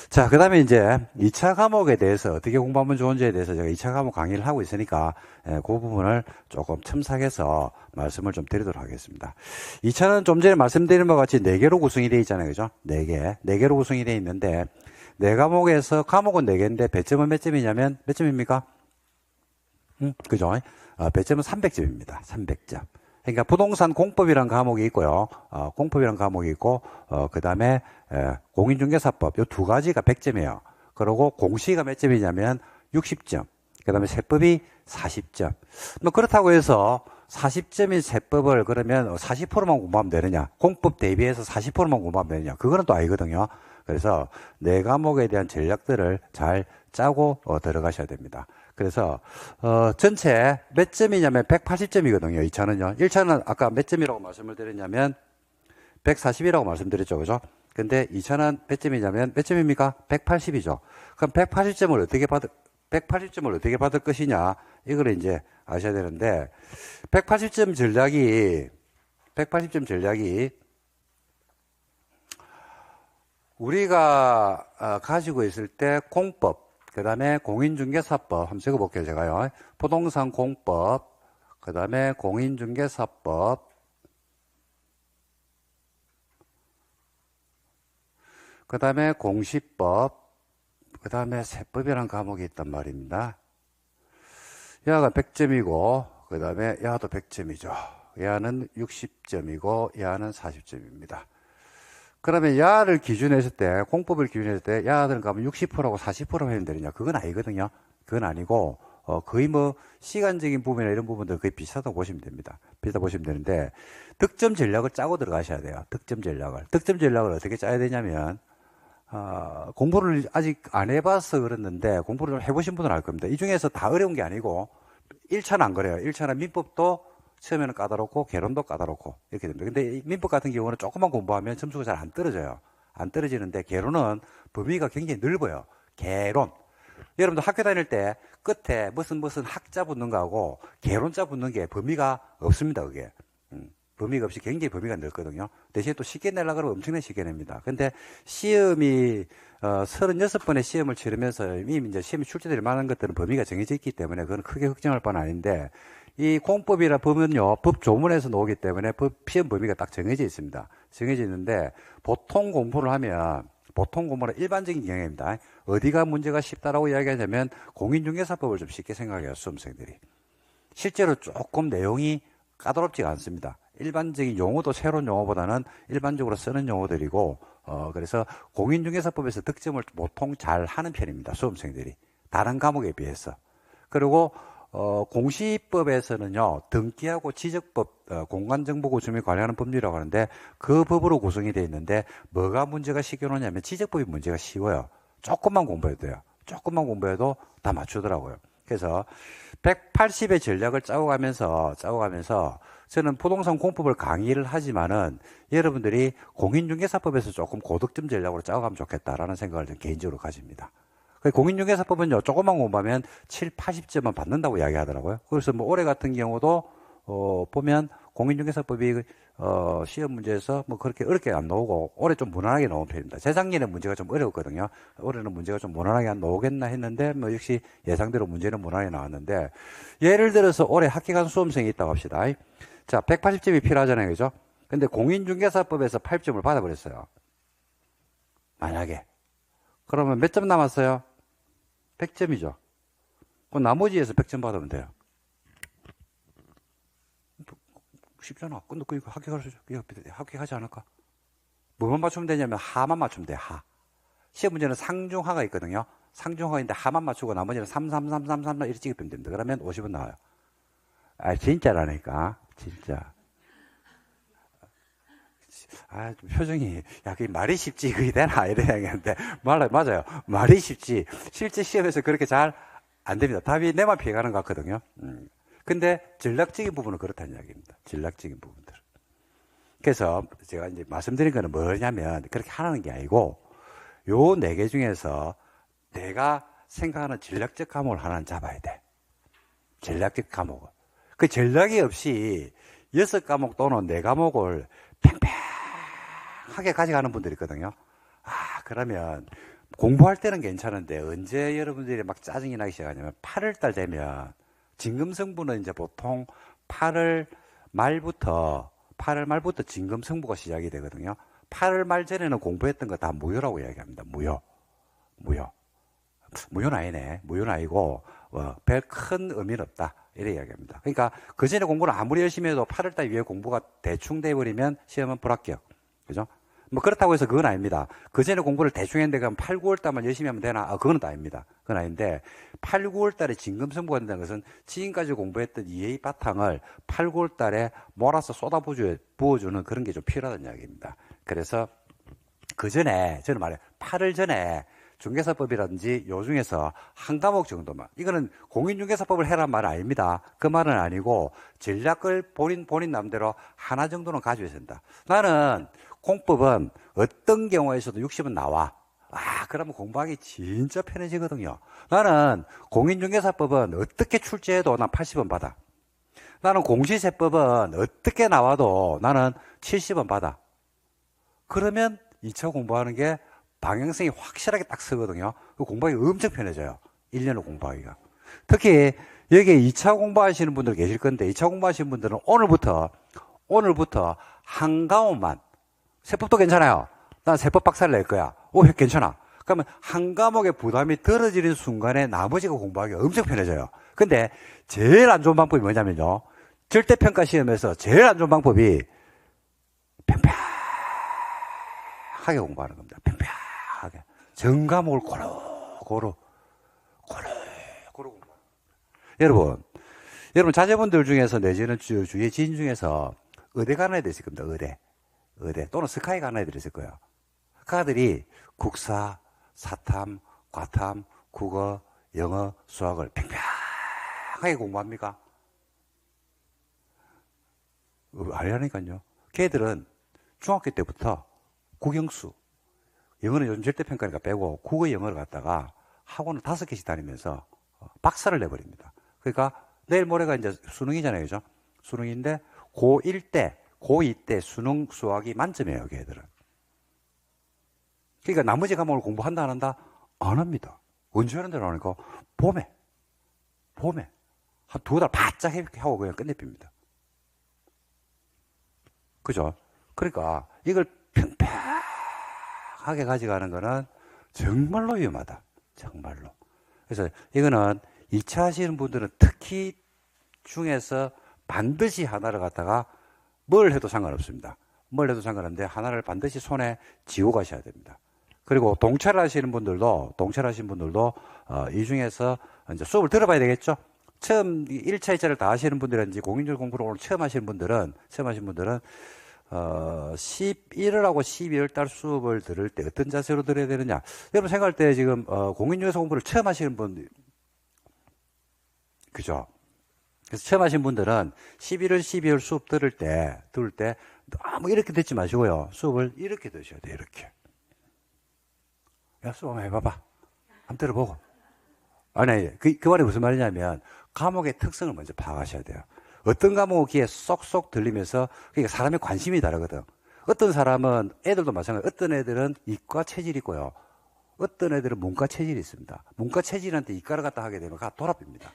자, 그 다음에 이제 2차 과목에 대해서 어떻게 공부하면 좋은지에 대해서 제가 2차 과목 강의를 하고 있으니까 그 부분을 조금 첨삭해서 말씀을 좀 드리도록 하겠습니다. 2차는 좀 전에 말씀드린 바와 같이 4개로 구성이 되어 있잖아요. 그죠? 4개로 구성이 되어 있는데 네 과목에서 과목은 4개인데 배점은 몇 점이냐면 몇 점입니까? 그죠? 배점은 300점입니다. 300점. 그러니까 부동산 공법이라는 과목이 있고요. 공법이라는 과목이 있고 그 다음에 공인중개사법 이 두 가지가 100점이에요. 그리고 공시가 몇 점이냐면 60점. 그 다음에 세법이 40점. 뭐 그렇다고 해서 40점인 세법을 그러면 40%만 공부하면 되느냐? 공법 대비해서 40%만 공부하면 되느냐? 그거는 또 아니거든요. 그래서 네 과목에 대한 전략들을 잘 짜고 들어가셔야 됩니다. 그래서 전체 몇 점이냐면 180점이거든요. 2차는요. 1차는 아까 몇 점이라고 말씀을 드렸냐면 140이라고 말씀드렸죠. 그죠? 근데 2차는 몇 점이냐면 몇 점입니까? 180이죠. 그럼 180점을 어떻게 받을 것이냐? 이걸 이제 아셔야 되는데 180점 전략이 우리가 가지고 있을 때 공법, 그 다음에 공인중개사법 한번 적어볼게요. 제가요. 부동산 공법, 그 다음에 공인중개사법, 그 다음에 공시법, 그 다음에 세법이라는 과목이 있단 말입니다. 야가 100점이고 그 다음에 야도 100점이죠. 야는 60점이고 야는 40점입니다. 그러면 야를 기준했을 때, 공법을 기준했을 때 야들은 가면 60%하고 40% 하면 되느냐? 그건 아니거든요. 그건 아니고 거의 뭐 시간적인 부분이나 이런 부분들 거의 비슷하다고 보시면 됩니다. 비슷하다고 보시면 되는데 득점 전략을 짜고 들어가셔야 돼요. 득점 전략을 어떻게 짜야 되냐면 공부를 아직 안 해봐서 그랬는데 공부를 좀 해보신 분은 알 겁니다. 이 중에서 다 어려운 게 아니고 1차는 안 그래요. 1차는 민법도 처음에는 까다롭고 개론도 까다롭고 이렇게 됩니다. 근데 민법 같은 경우는 조금만 공부하면 점수가 잘 안 떨어져요. 안 떨어지는데 개론은 범위가 굉장히 넓어요. 개론. 여러분들 학교 다닐 때 끝에 무슨 학자 붙는 거하고 개론자 붙는 게 범위가 없습니다. 그게. 범위가 없이 굉장히 범위가 넓거든요. 대신에 또 쉽게 내려고 그러면 엄청나게 쉽게 냅니다. 근데 시험이 36번의 시험을 치르면서 이미 이제 시험이 출제될 만한 것들은 범위가 정해져 있기 때문에 그건 크게 걱정할 바는 아닌데 이 공법이나 법은요, 법 조문에서 나오기 때문에 시험 범위가 딱 정해져 있습니다. 정해져 있는데 보통 공부는 일반적인 경향입니다. 어디가 문제가 쉽다라고 이야기하자면 공인중개사법을 좀 쉽게 생각해요, 수험생들이. 실제로 조금 내용이 까다롭지가 않습니다. 일반적인 용어도 새로운 용어보다는 일반적으로 쓰는 용어들이고 그래서 공인중개사법에서 득점을 보통 잘 하는 편입니다. 수험생들이. 다른 과목에 비해서. 그리고 공시법에서는요, 등기하고 지적법, 공간정보구조 및 관리하는 법률이라고 하는데 그 법으로 구성이 되어 있는데 뭐가 문제가 쉽게 오냐면 지적법이 문제가 쉬워요. 조금만 공부해도 돼요. 조금만 공부해도 다 맞추더라고요. 그래서 180의 전략을 짜고 가면서 저는 부동산 공법을 강의를 하지만은 여러분들이 공인중개사법에서 조금 고득점 전략으로 짜고 가면 좋겠다라는 생각을 좀 개인적으로 가집니다. 공인중개사법은요, 조금만 공부하면 7, 80점만 받는다고 이야기하더라고요. 그래서 뭐 올해 같은 경우도 보면 공인중개사법이 시험 문제에서 뭐 그렇게 어렵게 안 나오고 올해 좀 무난하게 나온 편입니다. 재작년에 문제가 좀 어려웠거든요. 올해는 문제가 좀 무난하게 안 나오겠나 했는데 뭐 역시 예상대로 문제는 무난하게 나왔는데 예를 들어서 올해 합격한 수험생이 있다고 합시다. 자, 180점이 필요하잖아요. 그죠? 근데 공인중개사법에서 8점을 받아버렸어요. 만약에. 그러면 몇 점 남았어요? 100점이죠. 그 나머지에서 100점 받으면 돼요. 쉽잖아. 근데 그거 합격하지 않을까? 뭐만 맞추면 되냐면 하만 맞추면 돼요. 하. 시험 문제는 상중하가 있거든요. 상중하가 있는데 하만 맞추고 나머지는 3, 3, 3, 3, 3 이렇게 찍으면 됩니다. 그러면 50은 나와요. 진짜라니까. 진짜. 표정이, 그게 말이 쉽지, 그게 되나? 이래야겠는데. 맞아요. 말이 쉽지. 실제 시험에서 그렇게 잘 안 됩니다. 답이 내만 피해가는 것 같거든요. 근데 전략적인 부분은 그렇다는 이야기입니다. 전략적인 부분들. 그래서 제가 이제 말씀드린 거는 뭐냐면, 그렇게 하라는 게 아니고, 요 4개 중에서 내가 생각하는 전략적 과목을 하나는 잡아야 돼. 전략적 과목을. 그 전략이 없이 6과목 또는 4과목을 팽팽하게 가져가는 분들이 있거든요. 그러면 공부할 때는 괜찮은데 언제 여러분들이 막 짜증이 나기 시작하냐면 8월달 되면 진금승부는 이제 보통 8월 말부터 진금승부가 시작이 되거든요. 8월 말 전에는 공부했던 거 다 무효라고 이야기합니다. 무효는 아니네. 무효는 아니고 별 큰 의미는 없다. 이래 이야기합니다. 그러니까 그 전에 공부를 아무리 열심히 해도 8월달 이후에 공부가 대충 돼버리면 시험은 불합격. 그죠? 뭐 그렇다고 해서 그건 아닙니다. 그 전에 공부를 대충 했는데 그럼 8, 9월달만 열심히 하면 되나? 그건 또 아닙니다. 그건 아닌데 8, 9월달에 진금승부가 된다는 것은 지금까지 공부했던 이해의 바탕을 8, 9월달에 몰아서 부어주는 그런 게 좀 필요하다는 이야기입니다. 그래서 그 전에 저는 말해요. 8월 전에 중개사법이라든지 요 중에서 한 과목 정도만, 이거는 공인중개사법을 해란 말은 아닙니다. 그 말은 아니고 전략을 본인 나름대로 하나 정도는 가져야 된다. 나는 공법은 어떤 경우에서도 60은 나와. 그러면 공부하기 진짜 편해지거든요. 나는 공인중개사법은 어떻게 출제해도 난 80원 받아. 나는 공시세법은 어떻게 나와도 나는 70원 받아. 그러면 2차 공부하는 게 방향성이 확실하게 딱 서거든요. 공부하기 엄청 편해져요. 1년을 공부하기가. 특히 여기에 2차 공부하시는 분들 계실 건데 2차 공부하시는 분들은 오늘부터 한 과목만, 세법도 괜찮아요. 난 세법 박사를 낼 거야. 괜찮아. 그러면 한 과목의 부담이 덜어지는 순간에 나머지가 공부하기가 엄청 편해져요. 근데 제일 안 좋은 방법이 뭐냐면요. 절대평가 시험에서 제일 안 좋은 방법이 팽팽하게 공부하는 겁니다. 팽팽하게. 전 과목을 고루 공부하는 겁니다. 여러분 자제분들 중에서 내지는 주위의 지인 중에서 의대 가는 애들 있을 겁니다. 의대 또는 스카이 가는 애들 있을 거예요. 그 아들이 국사, 사탐, 과탐, 국어, 영어, 수학을 팽팽하게 공부합니까? 아니라니까요. 걔들은 중학교 때부터 국영수, 영어는 요즘 절대평가니까 빼고 국어 영어를 갖다가 학원을 5개씩 다니면서 박사를 내버립니다. 그러니까 내일 모레가 이제 수능이잖아요. 그죠? 수능인데 고1 때, 고2 때 수능 수학이 만점이에요. 걔들은. 그러니까 나머지 과목을 공부한다 안 한다? 안 합니다. 언제 하는 대로 하니까 봄에 한 2달 바짝 하고 그냥 끝내줍니다. 그죠? 그러니까 이걸 평평하게 가져가는 거는 정말로 위험하다. 정말로. 그래서 이거는 2차 하시는 분들은 특히 중에서 반드시 하나를 갖다가 뭘 해도 상관없습니다. 뭘 해도 상관없는데 하나를 반드시 손에 쥐고 가셔야 됩니다. 그리고 동차를 하시는 분들도 이 중에서 이제 수업을 들어봐야 되겠죠. 처음 1차, 2차를 다 하시는 분들인지 공인중개사 공부를 오늘 처음 하시는 분들은 11월하고 12월 달 수업을 들을 때 어떤 자세로 들어야 되느냐. 여러분 생각할 때 지금 공인중개사 공부를 처음 하시는 분들, 그죠? 그래서 처음 하신 분들은 11월, 12월 수업 들을 때 너무 이렇게 듣지 마시고요. 수업을 이렇게 드셔야 돼요. 이렇게. 야, 수업 한번 해봐봐. 한번 들어보고. 아니, 그 말이 무슨 말이냐면 과목의 특성을 먼저 파악하셔야 돼요. 어떤 과목이 귀에 쏙쏙 들리면서, 그러니까 사람의 관심이 다르거든. 어떤 사람은, 애들도 마찬가지예요. 어떤 애들은 이과 체질이 있고요. 어떤 애들은 문과 체질이 있습니다. 문과 체질한테 이과를 갖다 하게 되면 돌아봅니다.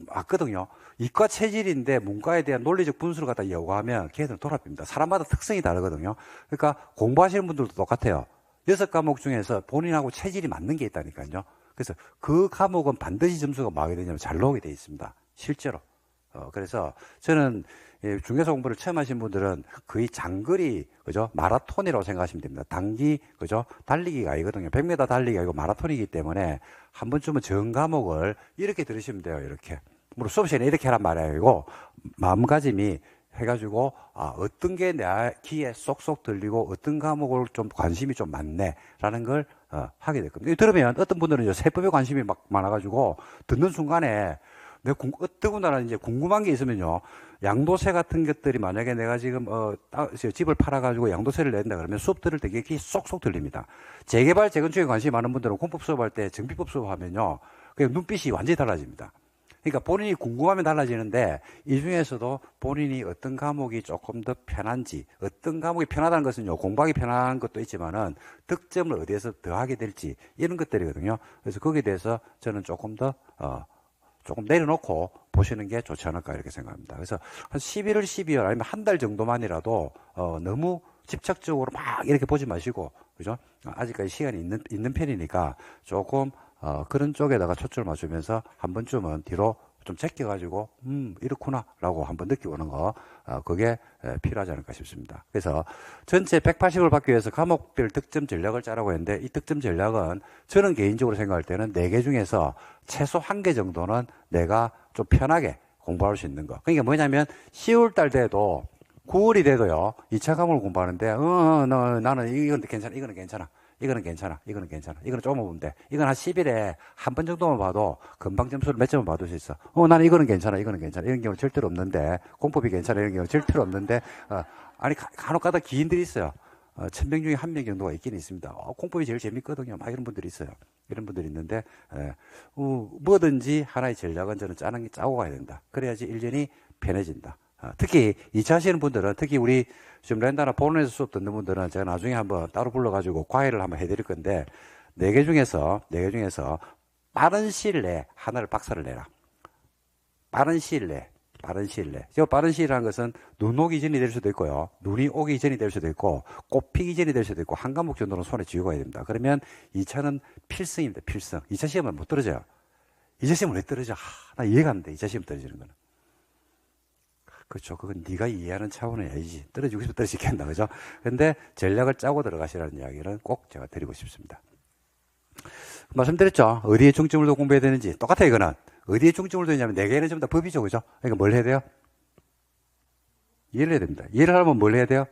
맞거든요. 이과 체질인데 문과에 대한 논리적 분수를 갖다 요구하면 걔들은 돌아봅니다. 사람마다 특성이 다르거든요. 그러니까 공부하시는 분들도 똑같아요. 6과목 중에서 본인하고 체질이 맞는 게 있다니까요. 그래서 그 과목은 반드시 점수가 뭐하게 되냐면 잘 나오게 돼 있습니다. 실제로. 그래서 저는 중개사 공부를 처음 하신 분들은 거의 장거리, 그죠? 마라톤이라고 생각하시면 됩니다. 단기, 그죠? 달리기가 아니거든요. 100m 달리기가 아니고 마라톤이기 때문에 한 번쯤은 전 과목을 이렇게 들으시면 돼요. 이렇게. 물론 수업 시간에 이렇게 하란 말이 아니고 마음가짐이 해가지고 어떤 게 내 귀에 쏙쏙 들리고 어떤 과목을 좀 관심이 좀 많네라는 걸 하게 될 겁니다. 들으면 어떤 분들은 세법에 관심이 막 많아가지고 듣는 순간에 더군다나 이제 궁금한 게 있으면요. 양도세 같은 것들이 만약에 내가 지금, 집을 팔아가지고 양도세를 낸다 그러면 수업 들을 때 이게 쏙쏙 들립니다. 재개발, 재건축에 관심이 많은 분들은 공법 수업할 때 정비법 수업하면요. 그냥 눈빛이 완전히 달라집니다. 그러니까 본인이 궁금하면 달라지는데 이 중에서도 본인이 어떤 과목이 조금 더 편한지, 어떤 과목이 편하다는 것은요, 공부하기 편한 것도 있지만은 득점을 어디에서 더 하게 될지 이런 것들이거든요. 그래서 거기에 대해서 저는 조금 더 조금 내려놓고 보시는 게 좋지 않을까 이렇게 생각합니다. 그래서 한 11월, 12월 아니면 한 달 정도만이라도 너무 집착적으로 막 이렇게 보지 마시고, 그죠? 아직까지 시간이 있는 편이니까 조금 그런 쪽에다가 초점을 맞추면서 한 번쯤은 뒤로 좀 제껴가지고 이렇구나 라고 한번 느끼보는 거, 그게 필요하지 않을까 싶습니다. 그래서 전체 180을 받기 위해서 과목별 득점 전략을 짜라고 했는데, 이 득점 전략은 저는 개인적으로 생각할 때는 4개 중에서 최소 1개 정도는 내가 좀 편하게 공부할 수 있는 거. 그러니까 뭐냐면 10월달 돼도 9월이 돼도요, 2차 과목을 공부하는데 나는 이건 괜찮아, 이거는 괜찮아, 이거는 괜찮아, 이거는 괜찮아, 이거는 조금 보면 돼, 이건 한 10일에 한 번 정도만 봐도 금방 점수를 몇 점을 받을 수 있어. 나는 이거는 괜찮아, 이거는 괜찮아, 이런 경우는 절대로 없는데, 공법이 괜찮아, 이런 경우는 절대로 없는데, 아니 간혹가다 기인들이 있어요. 1000명 중에 1명 정도가 있긴 있습니다. 공법이 제일 재밌거든요. 막 이런 분들이 있어요. 이런 분들이 있는데, 뭐든지 하나의 전략은 저는 짜고 가야 된다. 그래야지 1년이 편해진다. 특히 2차 하시는 분들은, 특히 우리 지금 렌다나 본원에서 수업 듣는 분들은 제가 나중에 한번 따로 불러가지고 과외를 한번 해드릴 건데, 4개 중에서 빠른 시일 내에 하나를 박사를 내라. 빠른 시일 내에. 저 빠른 시일이라는 것은 눈 오기 전이 될 수도 있고요. 눈이 오기 전이 될 수도 있고, 꽃 피기 전이 될 수도 있고, 한 과목 정도는 손에 쥐고 가야 됩니다. 그러면 2차는 필승입니다. 필승. 2차 시험은 못 떨어져요. 2차 시험은 왜 떨어져? 나 이해가 안 돼. 2차 시험 떨어지는 거는. 그렇죠. 그건 네가 이해하는 차원이 아니지. 떨어지고 싶으면 떨어지겠나, 그죠? 근데 전략을 짜고 들어가시라는 이야기를 꼭 제가 드리고 싶습니다. 말씀드렸죠. 어디에 중점을 더 공부해야 되는지. 똑같아요, 이거는. 어디에 중점을 뒀냐면 4개는 전부 다 법이죠, 그죠? 그러니까 뭘 해야 돼요? 이해를 해야 됩니다. 이해를 하려면 뭘 해야 돼요?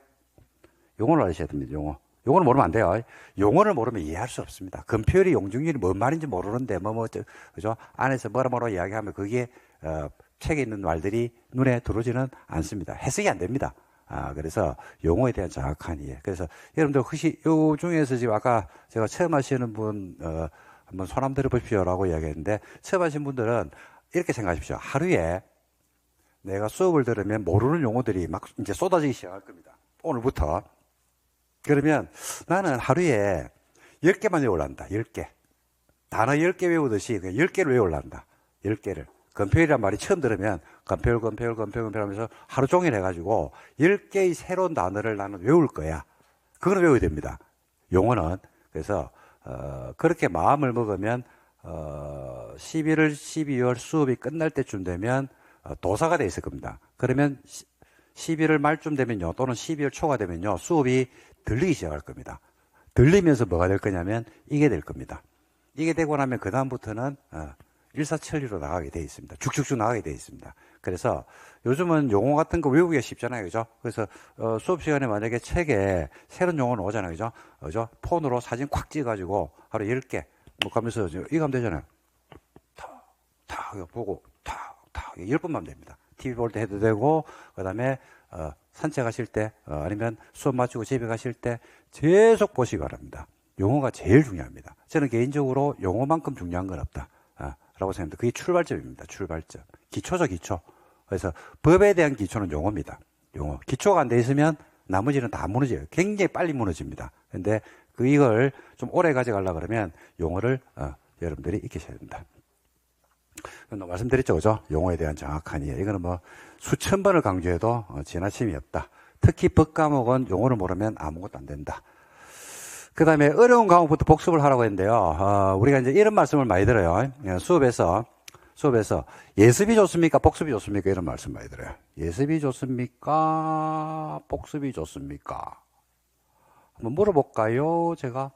용어를 아셔야 됩니다, 용어. 용어를 모르면 안 돼요. 용어를 모르면 이해할 수 없습니다. 금표율이, 용중률이 뭔 말인지 모르는데, 그죠? 안에서 뭐라 이야기하면 그게, 책에 있는 말들이 눈에 들어오지는 않습니다. 해석이 안 됩니다. 그래서 용어에 대한 정확한 이해. 그래서 여러분들 혹시 요 중에서 지금 아까 제가 처음 하시는 분, 한번 손 한번 들어보십시오라고 이야기했는데, 처음 하신 분들은 이렇게 생각하십시오. 하루에 내가 수업을 들으면 모르는 용어들이 막 이제 쏟아지기 시작할 겁니다. 오늘부터. 그러면 나는 하루에 10개만 외우란다. 10개. 단어 10개 외우듯이 10개를 외우란다. 10개를. 건표율이란 말이 처음 들으면 건표율 하면서 하루 종일 해가지고 10개의 새로운 단어를 나는 외울 거야. 그걸 외워야 됩니다. 용어는. 그래서 그렇게 마음을 먹으면 11월, 12월 수업이 끝날 때쯤 되면 도사가 돼 있을 겁니다. 그러면 11월 말쯤 되면요, 또는 12월 초가 되면요, 수업이 들리기 시작할 겁니다. 들리면서 뭐가 될 거냐면 이게 될 겁니다. 이게 되고 나면 그 다음부터는 일사천리로 나가게 돼 있습니다. 쭉쭉쭉 나가게 돼 있습니다. 그래서 요즘은 용어 같은 거 외우기가 쉽잖아요. 그죠? 그래서 수업 시간에 만약에 책에 새로운 용어는 오잖아요. 그죠? 그죠? 폰으로 사진 콱 찍어가지고 하루 10개 뭐 가면서 이거 하면 되잖아요. 탁 보고 탁 10번만 하면 됩니다. TV 볼 때 해도 되고, 그 다음에 산책하실 때 아니면 수업 마치고 집에 가실 때 계속 보시기 바랍니다. 용어가 제일 중요합니다. 저는 개인적으로 용어만큼 중요한 건 없다 라고 생각합니다. 그게 출발점입니다. 출발점. 기초죠, 기초. 그래서 법에 대한 기초는 용어입니다. 용어. 기초가 안 돼 있으면 나머지는 다 무너져요. 굉장히 빨리 무너집니다. 근데 이걸 좀 오래 가져가려고 그러면 용어를 여러분들이 익히셔야 됩니다. 말씀드렸죠, 그죠? 용어에 대한 정확한 이해. 이거는 뭐 수천 번을 강조해도 지나침이 없다. 특히 법 과목은 용어를 모르면 아무것도 안 된다. 그 다음에 어려운 과목부터 복습을 하라고 했는데요. 우리가 이제 이런 말씀을 많이 들어요. 수업에서 예습이 좋습니까? 복습이 좋습니까? 이런 말씀 많이 들어요. 예습이 좋습니까? 복습이 좋습니까? 한번 물어볼까요? 제가.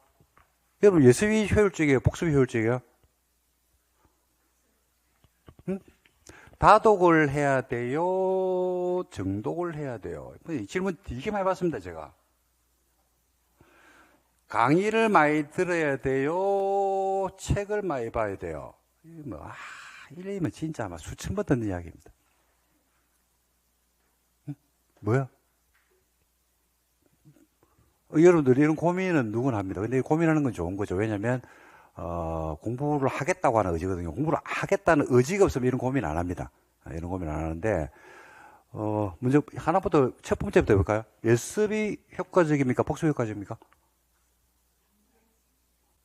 여러분, 예습이 효율적이에요? 복습이 효율적이에요? 응? 다독을 해야 돼요? 정독을 해야 돼요? 질문 되게 많이 받습니다, 제가. 강의를 많이 들어야 돼요? 책을 많이 봐야 돼요? 이러면 진짜 아마 수천 번 듣는 이야기입니다. 응? 뭐야? 여러분들 이런 고민은 누구나 합니다. 근데 고민하는 건 좋은 거죠. 왜냐면 공부를 하겠다고 하는 의지거든요. 공부를 하겠다는 의지가 없으면 이런 고민 안 합니다. 이런 고민 안 하는데 먼저 하나부터 첫 번째부터 해볼까요? 예습이 효과적입니까? 복습이 효과적입니까?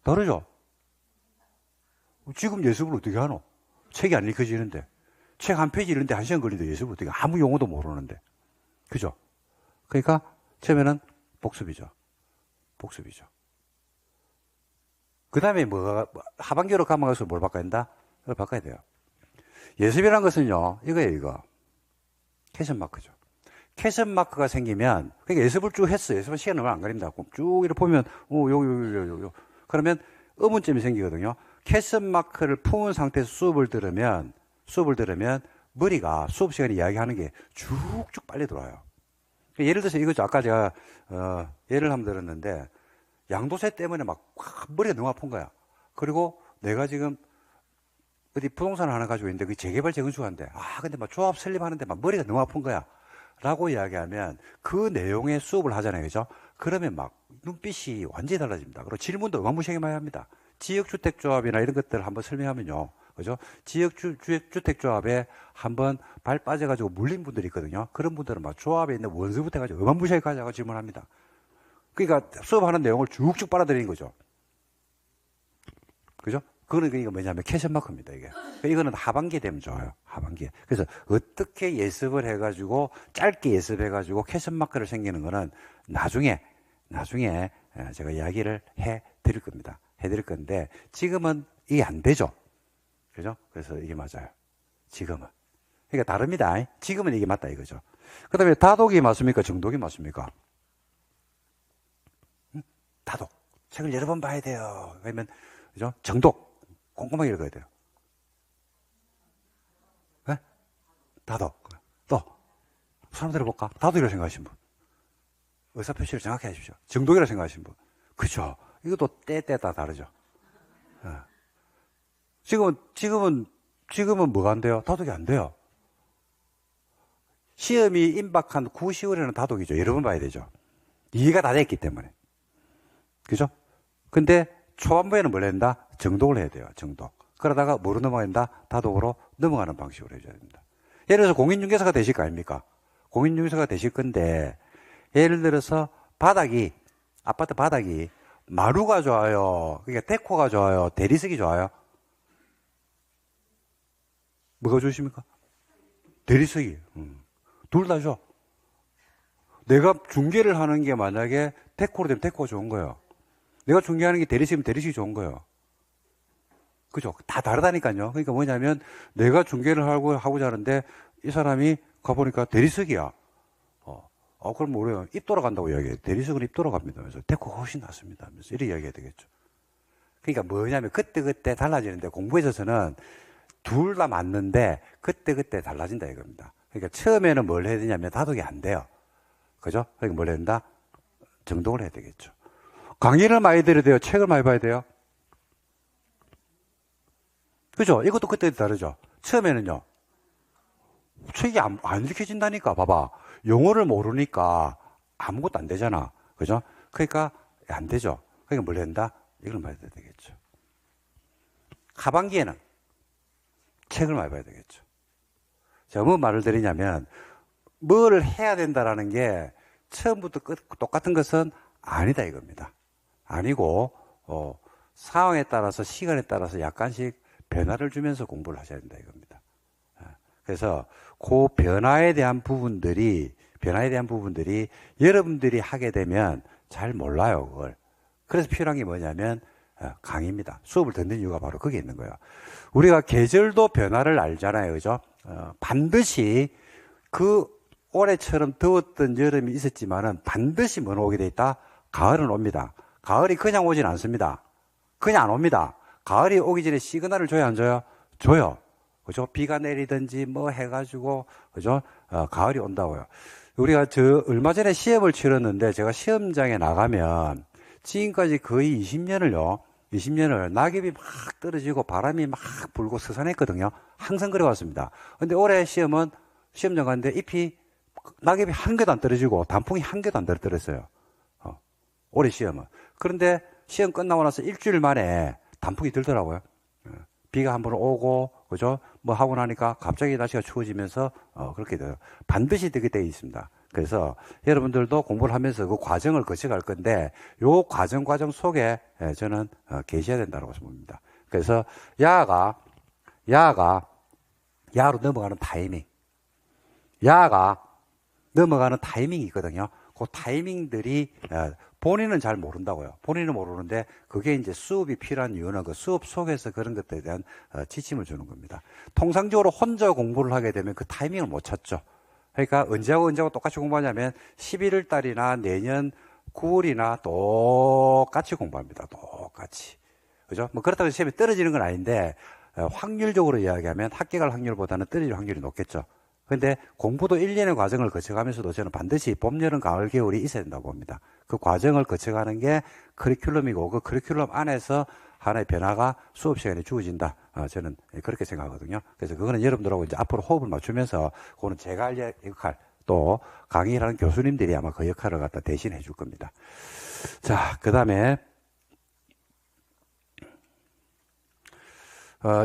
다르죠? 지금 예습을 어떻게 하노? 책이 안 읽혀지는데 책 한 페이지 읽는데 1시간 걸리는데 예습을 어떻게 아무 용어도 모르는데 그죠? 그러니까 처음에는 복습이죠. 복습이죠. 그 다음에 하반기로 감아가서 뭘 바꿔야 된다? 이걸 바꿔야 돼요. 예습이라는 것은요, 이거예요, 이거. 캐션 마크죠. 캐션 마크가 생기면, 그러니까 예습을 쭉 했어. 예습은 시간 얼마 안 걸립니다. 쭉 이렇게 보면, 요. 그러면 의문점이 생기거든요. 캐션 마크를 품은 상태에서 수업을 들으면, 머리가 수업 시간에 이야기하는 게 쭉쭉 빨리 돌아요. 예를 들어서 이거죠. 아까 제가 예를 한번 들었는데 양도세 때문에 막 머리가 너무 아픈 거야. 그리고 내가 지금 어디 부동산을 하나 가지고 있는데 그 재개발 재건축하는데 근데 막 조합 설립하는데 막 머리가 너무 아픈 거야 라고 이야기하면 그 내용의 수업을 하잖아요. 그죠? 그러면 막 눈빛이 완전히 달라집니다. 그리고 질문도 어마무시하게 많이 합니다. 지역주택조합이나 이런 것들을 한번 설명하면요. 그죠? 지역주택조합에 한번 발 빠져가지고 물린 분들이 있거든요. 그런 분들은 막 조합에 있는 원수부터 해가지고 어마무시하게 가져가 질문합니다. 그러니까 수업하는 내용을 쭉쭉 빨아들이는 거죠. 그죠? 그거는 그러니까 뭐냐면 캐션 마크입니다, 이게. 그러니까 이거는 하반기에 되면 좋아요. 하반기에. 그래서 어떻게 예습을 해가지고 짧게 예습해가지고 캐션 마크를 생기는 거는 나중에 제가 이야기를 해 드릴 겁니다. 해 드릴 건데 지금은 이게 안 되죠. 그죠? 그래서 이게 맞아요. 지금은. 그러니까 다릅니다. 지금은 이게 맞다 이거죠. 그 다음에 다독이 맞습니까? 정독이 맞습니까? 다독. 책을 여러 번 봐야 돼요. 그러면, 그죠? 정독. 꼼꼼하게 읽어야 돼요. 네? 다독. 또. 사람들을 볼까? 다독이라고 생각하시는 분. 의사표시를 정확히 하십시오. 정독이라고 생각하시는 분. 그죠? 이것도 때때 다 다르죠. 네. 지금은 뭐가 안 돼요? 다독이 안 돼요. 시험이 임박한 9, 10월에는 다독이죠. 여러 번 봐야 되죠. 이해가 다 됐기 때문에. 그죠? 근데 초반부에는 뭘 해야 된다? 정독을 해야 돼요. 정독. 그러다가 뭐로 넘어가야 된다? 다독으로 넘어가는 방식으로 해줘야 됩니다. 예를 들어서 공인중개사가 되실 거 아닙니까? 공인중개사가 되실 건데 예를 들어서 아파트 바닥이 마루가 좋아요? 그러니까 데코가 좋아요? 대리석이 좋아요? 뭐가 좋으십니까? 대리석이. 둘 다 좋아. 내가 중개를 하는 게 만약에 데코로 되면 데코가 좋은 거예요. 내가 중개하는 게 대리석이면 대리석이 좋은 거예요. 그죠? 다 다르다니까요. 그러니까 뭐냐면 내가 중개를 하고자 하는데 이 사람이 가보니까 대리석이야. 그럼 뭐래요? 입 돌아간다고 이야기해요. 대리석은 입 돌아갑니다. 그래서 데코가 훨씬 낫습니다. 하면서 이렇게 이야기해야 되겠죠. 그러니까 뭐냐면 그때 달라지는데 공부에 있어서는 둘 다 맞는데 그때 달라진다 이겁니다. 그러니까 처음에는 뭘 해야 되냐면 다독이 안 돼요. 그죠? 그러니까 뭘 해야 된다? 정독을 해야 되겠죠. 강의를 많이 들어야 돼요? 책을 많이 봐야 돼요? 그죠? 이것도 그때 다르죠? 처음에는요. 책이 안 읽혀진다니까. 봐봐. 영어를 모르니까 아무것도 안 되잖아. 그죠? 그러니까 안 되죠. 그러니까 뭘 해야 된다? 이걸 봐야 되겠죠. 하반기에는 책을 많이 봐야 되겠죠. 제가 뭐 말을 드리냐면 뭘 해야 된다라는 게 처음부터 똑같은 것은 아니다 이겁니다. 아니고 상황에 따라서 시간에 따라서 약간씩 변화를 주면서 공부를 하셔야 된다 이겁니다. 그래서 그 변화에 대한 부분들이 여러분들이 하게 되면 잘 몰라요 그걸. 그래서 필요한 게 뭐냐면 강의입니다. 수업을 듣는 이유가 바로 거기에 있는 거예요. 우리가 계절도 변화를 알잖아요. 그죠? 반드시 그 올해처럼 더웠던 여름이 있었지만은 반드시 뭐 오게 돼 있다? 가을은 옵니다. 가을이 그냥 오진 않습니다. 그냥 안 옵니다. 가을이 오기 전에 시그널을 줘야 안 줘요? 줘요. 그죠? 비가 내리든지 뭐 해가지고, 그죠? 가을이 온다고요. 우리가 얼마 전에 시험을 치렀는데 제가 시험장에 나가면 지금까지 거의 20년을요, 20년을 낙엽이 막 떨어지고 바람이 막 불고 스산했거든요. 항상 그래왔습니다. 근데 올해 시험은 시험장 갔는데 낙엽이 한 개도 안 떨어지고 단풍이 한 개도 안 떨어졌어요. 올해 시험은. 그런데 시험 끝나고 나서 일주일 만에 단풍이 들더라고요. 비가 한 번 오고, 그죠? 뭐 하고 나니까 갑자기 날씨가 추워지면서, 그렇게 돼요. 반드시 되게 되어 있습니다. 그래서 여러분들도 공부를 하면서 그 과정을 거쳐갈 건데, 요 과정 속에 저는 계셔야 된다고 봅니다. 그래서 야로 넘어가는 타이밍. 야가 넘어가는 타이밍이 있거든요. 그 타이밍들이 본인은 잘 모른다고요. 본인은 모르는데 그게 이제 수업이 필요한 이유는 그 수업 속에서 그런 것들에 대한 지침을 주는 겁니다. 통상적으로 혼자 공부를 하게 되면 그 타이밍을 못 찾죠. 그러니까 언제하고 똑같이 공부하냐면 11월 달이나 내년 9월이나 똑같이 공부합니다. 똑같이. 그죠? 뭐 그렇다고 시험이 떨어지는 건 아닌데 확률적으로 이야기하면 합격할 확률보다는 떨어질 확률이 높겠죠. 근데 공부도 1년의 과정을 거쳐가면서도 저는 반드시 봄, 여름, 가을, 겨울이 있어야 된다고 봅니다. 그 과정을 거쳐가는 게 커리큘럼이고 그 커리큘럼 안에서 하나의 변화가 수업 시간에 주어진다. 저는 그렇게 생각하거든요. 그래서 그거는 여러분들하고 이제 앞으로 호흡을 맞추면서 그거는 제가 할 역할 또 강의를 하는 교수님들이 아마 그 역할을 갖다 대신해 줄 겁니다. 자, 그 다음에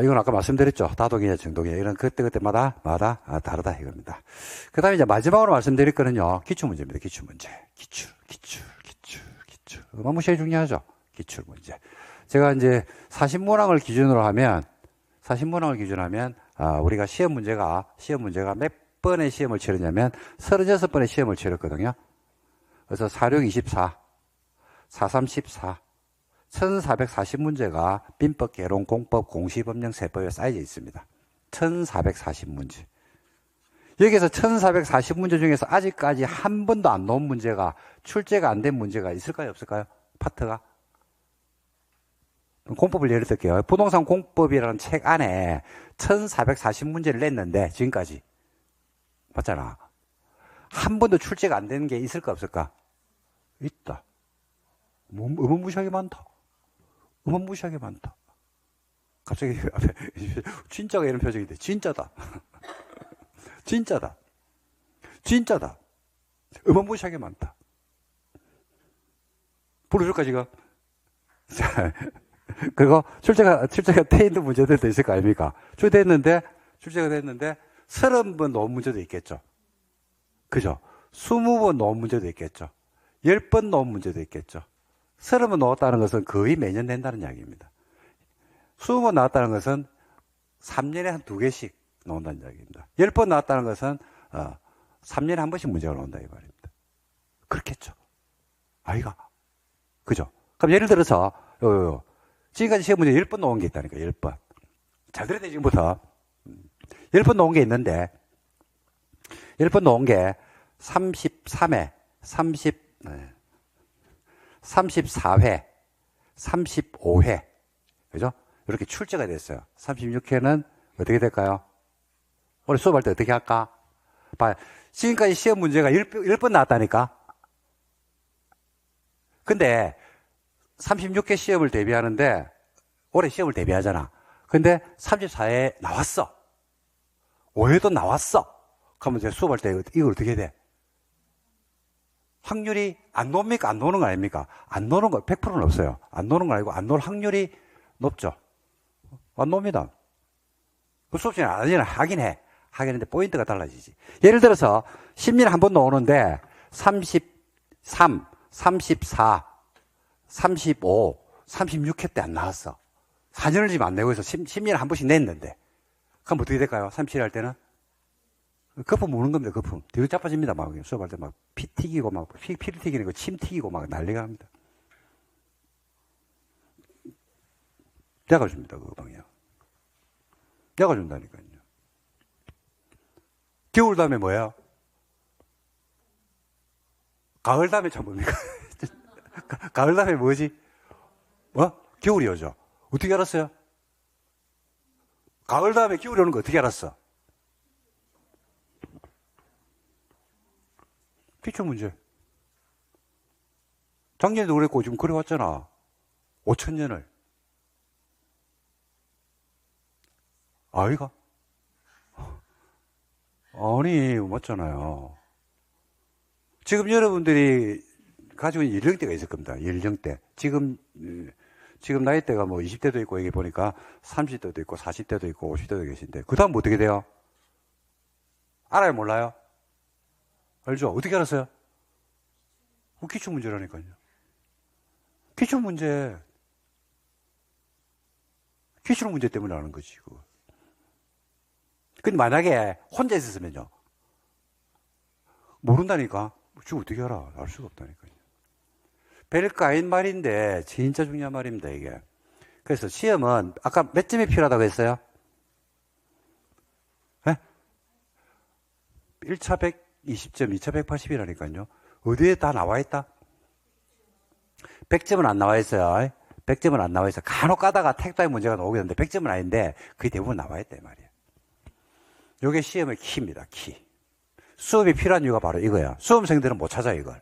이건 아까 말씀드렸죠. 다동이냐, 정동이냐. 이런 그때마다 다르다 이겁니다. 그 다음에 이제 마지막으로 말씀드릴 거는요. 기출문제입니다. 기출문제. 기출. 무시해 중요하죠. 기출문제. 제가 이제 40문항을 기준으로 하면, 우리가 시험 문제가 몇 번의 시험을 치르냐면 36번의 시험을 치렀거든요. 그래서 46, 24, 43, 14, 1440문제가 민법, 개론, 공법, 공시법령, 세법에 쌓여져 있습니다. 1440문제. 여기서 1440문제 중에서 아직까지 한 번도 안 나온 문제가, 출제가 안 된 문제가 있을까요? 없을까요? 파트가? 공법을 예를 들게요. 부동산 공법이라는 책 안에 1440문제를 냈는데, 지금까지. 맞잖아. 한 번도 출제가 안 되는 게 있을까, 없을까? 있다. 어마무시하게 많다. 어마무시하게 많다. 갑자기 앞에 진짜가 이런 표정인데 진짜다. 진짜다. 어마무시하게 많다. 불러줄까 지금? 자, 그리고 출제가 돼 있는 문제들도 있을 거 아닙니까? 출제가 됐는데 30번 넣은 문제도 있겠죠. 그죠? 20번 넣은 문제도 있겠죠. 10번 넣은 문제도 있겠죠. 30번 넣었다는 것은 거의 매년 낸다는 이야기입니다. 20번 나왔다는 것은 3년에 한 2개씩 나온다는 이야기입니다. 10번 나왔다는 것은 3년에 한 번씩 문제가 나온다 이 말입니다. 그렇겠죠. 아이가. 그죠? 그럼 예를 들어서 지금까지 시험 문제 10번 나온 게 있다니까. 10번. 잘 들어야 돼 지금부터. 10번 나온 게 있는데 10번 나온 게 33회 34회, 35회. 그죠? 이렇게 출제가 됐어요. 36회는 어떻게 될까요? 올해 수업할 때 어떻게 할까? 봐. 지금까지 시험 문제가 10번 나왔다니까? 근데 36회 시험을 대비하는데, 올해 시험을 대비하잖아. 근데 34회 나왔어. 5회도 나왔어. 그러면 이제 수업할 때 이걸 어떻게 돼? 확률이 안 놉니까? 안 노는 거 아닙니까? 안 노는 거 100%는 없어요. 안 노는 거 아니고 안 놀 확률이 높죠. 안 놉니다. 그 수업 시간에 안 하지나 하긴 해. 하긴 했는데 포인트가 달라지지. 예를 들어서 10년에 한 번 나오는데 33, 34, 35, 36회 때 안 나왔어. 4년을 지금 안 내고 있어. 10년에 한 번씩 냈는데. 그럼 어떻게 될까요? 37 할 때는? 거품 무는 겁니다, 거품. 되게 자빠집니다, 막. 수업할 때 막 피 튀기고, 막 피를 튀기는 거, 침 튀기고, 막 난리가 납니다. 약을 줍니다, 그 방향. 약을 준다니까요. 겨울 다음에 뭐예요? 가을 다음에 참 뭡니까? 가을 다음에 뭐지? 겨울이 오죠. 어떻게 알았어요? 가을 다음에 겨울이 오는 거 어떻게 알았어? 기출문제. 작년에도 그랬고 지금 그래왔잖아. 5천년을. 아이가? 아니, 맞잖아요. 지금 여러분들이 가지고 있는 연령대가 있을 겁니다. 연령대. 지금 나이대가 뭐 20대도 있고, 여기 보니까 30대도 있고, 40대도 있고, 50대도 계신데, 그 다음 어떻게 돼요? 알아요? 몰라요? 알죠? 어떻게 알았어요? 기출문제라니까요. 기출문제 때문에 아는 거지, 그거. 근데 만약에 혼자 있었으면요. 모른다니까? 지금 어떻게 알아? 알 수가 없다니까요. 별거 아닌 말인데, 진짜 중요한 말입니다, 이게. 그래서 시험은, 아까 몇 점이 필요하다고 했어요? 네? 1차 120점, 2차 180이라니까요. 어디에 다 나와 있다? 100점은 안 나와 있어요. 100점은 안 나와 있어요. 간혹 가다가 택다의 문제가 나오게 되는데 100점은 아닌데 그게 대부분 나와 있단 말이에요. 이게 시험의 키입니다. 키. 수업이 필요한 이유가 바로 이거야. 수험생들은 못 찾아요, 이걸.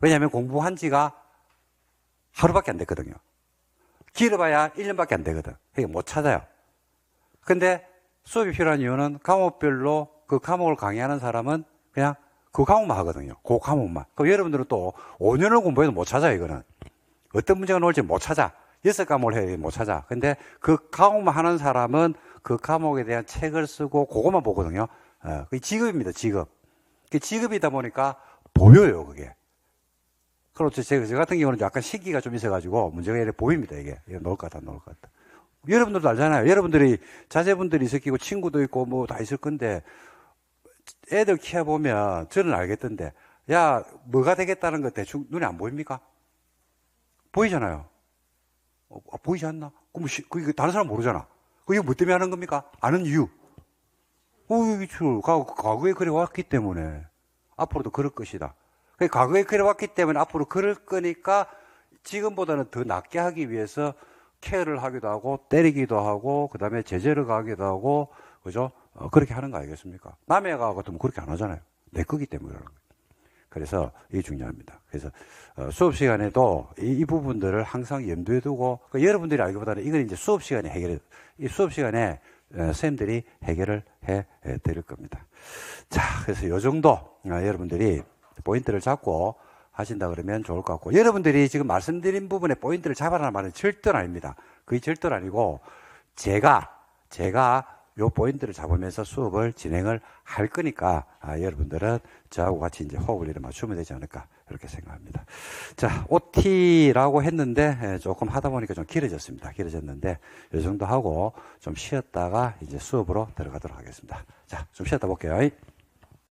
왜냐하면 공부한 지가 하루밖에 안 됐거든요. 길어봐야 1년밖에 안 되거든. 그러니까 못 찾아요. 근데 수업이 필요한 이유는 과목별로 그 과목을 강의하는 사람은 그냥 그 과목만 하거든요. 그 과목만. 그럼 여러분들은 또 5년을 공부해도 못 찾아요, 이거는. 어떤 문제가 나올지 못 찾아. 6과목을 해야 못 찾아. 근데 그 과목만 하는 사람은 그 과목에 대한 책을 쓰고 그것만 보거든요. 그게 직업입니다, 직업. 그게 직업이다 보니까 보여요, 그게. 그렇죠. 저 같은 경우는 약간 시기가 좀 있어가지고 문제가 이렇게 보입니다, 이게. 이거 나올 것 같다, 나올 것 같다. 여러분들도 알잖아요. 여러분들이, 자제분들이 있을 거고 친구도 있고 뭐 다 있을 건데 애들 키워보면 저는 알겠던데, 야, 뭐가 되겠다는 거 대충 눈에 안 보입니까? 보이잖아요. 보이지 않나? 그럼 그게 다른 사람 모르잖아. 그게 뭐 때문에 하는 겁니까? 아는 이유. 과거에 그래 왔기 때문에 앞으로도 그럴 것이다. 과거에 그래 왔기 때문에 앞으로 그럴 거니까 지금보다는 더 낫게 하기 위해서 케어를 하기도 하고 때리기도 하고 그 다음에 제재를 가기도 하고 그죠? 그렇게 하는 거 아니겠습니까? 남의 애가 같으면 그렇게 안 하잖아요. 내 거기 때문에 그러는 거예요. 그래서 이게 중요합니다. 그래서 수업 시간에도 이 부분들을 항상 염두에 두고 그러니까 여러분들이 알기보다는 이건 이제 수업 시간에 이 수업 시간에 선생님들이 해결을 해 드릴 겁니다. 자, 그래서 요 정도 여러분들이 포인트를 잡고 하신다 그러면 좋을 것 같고, 여러분들이 지금 말씀드린 부분에 포인트를 잡아라는 말은 절대로 아닙니다. 그게 절대로 아니고 제가 요 포인트를 잡으면서 수업을 진행을 할 거니까 여러분들은 저하고 같이 이제 호흡을 이렇게 맞추면 되지 않을까 이렇게 생각합니다. 자, OT라고 했는데 조금 하다 보니까 좀 길어졌는데 이 정도 하고 좀 쉬었다가 이제 수업으로 들어가도록 하겠습니다. 자, 좀 쉬었다 볼게요.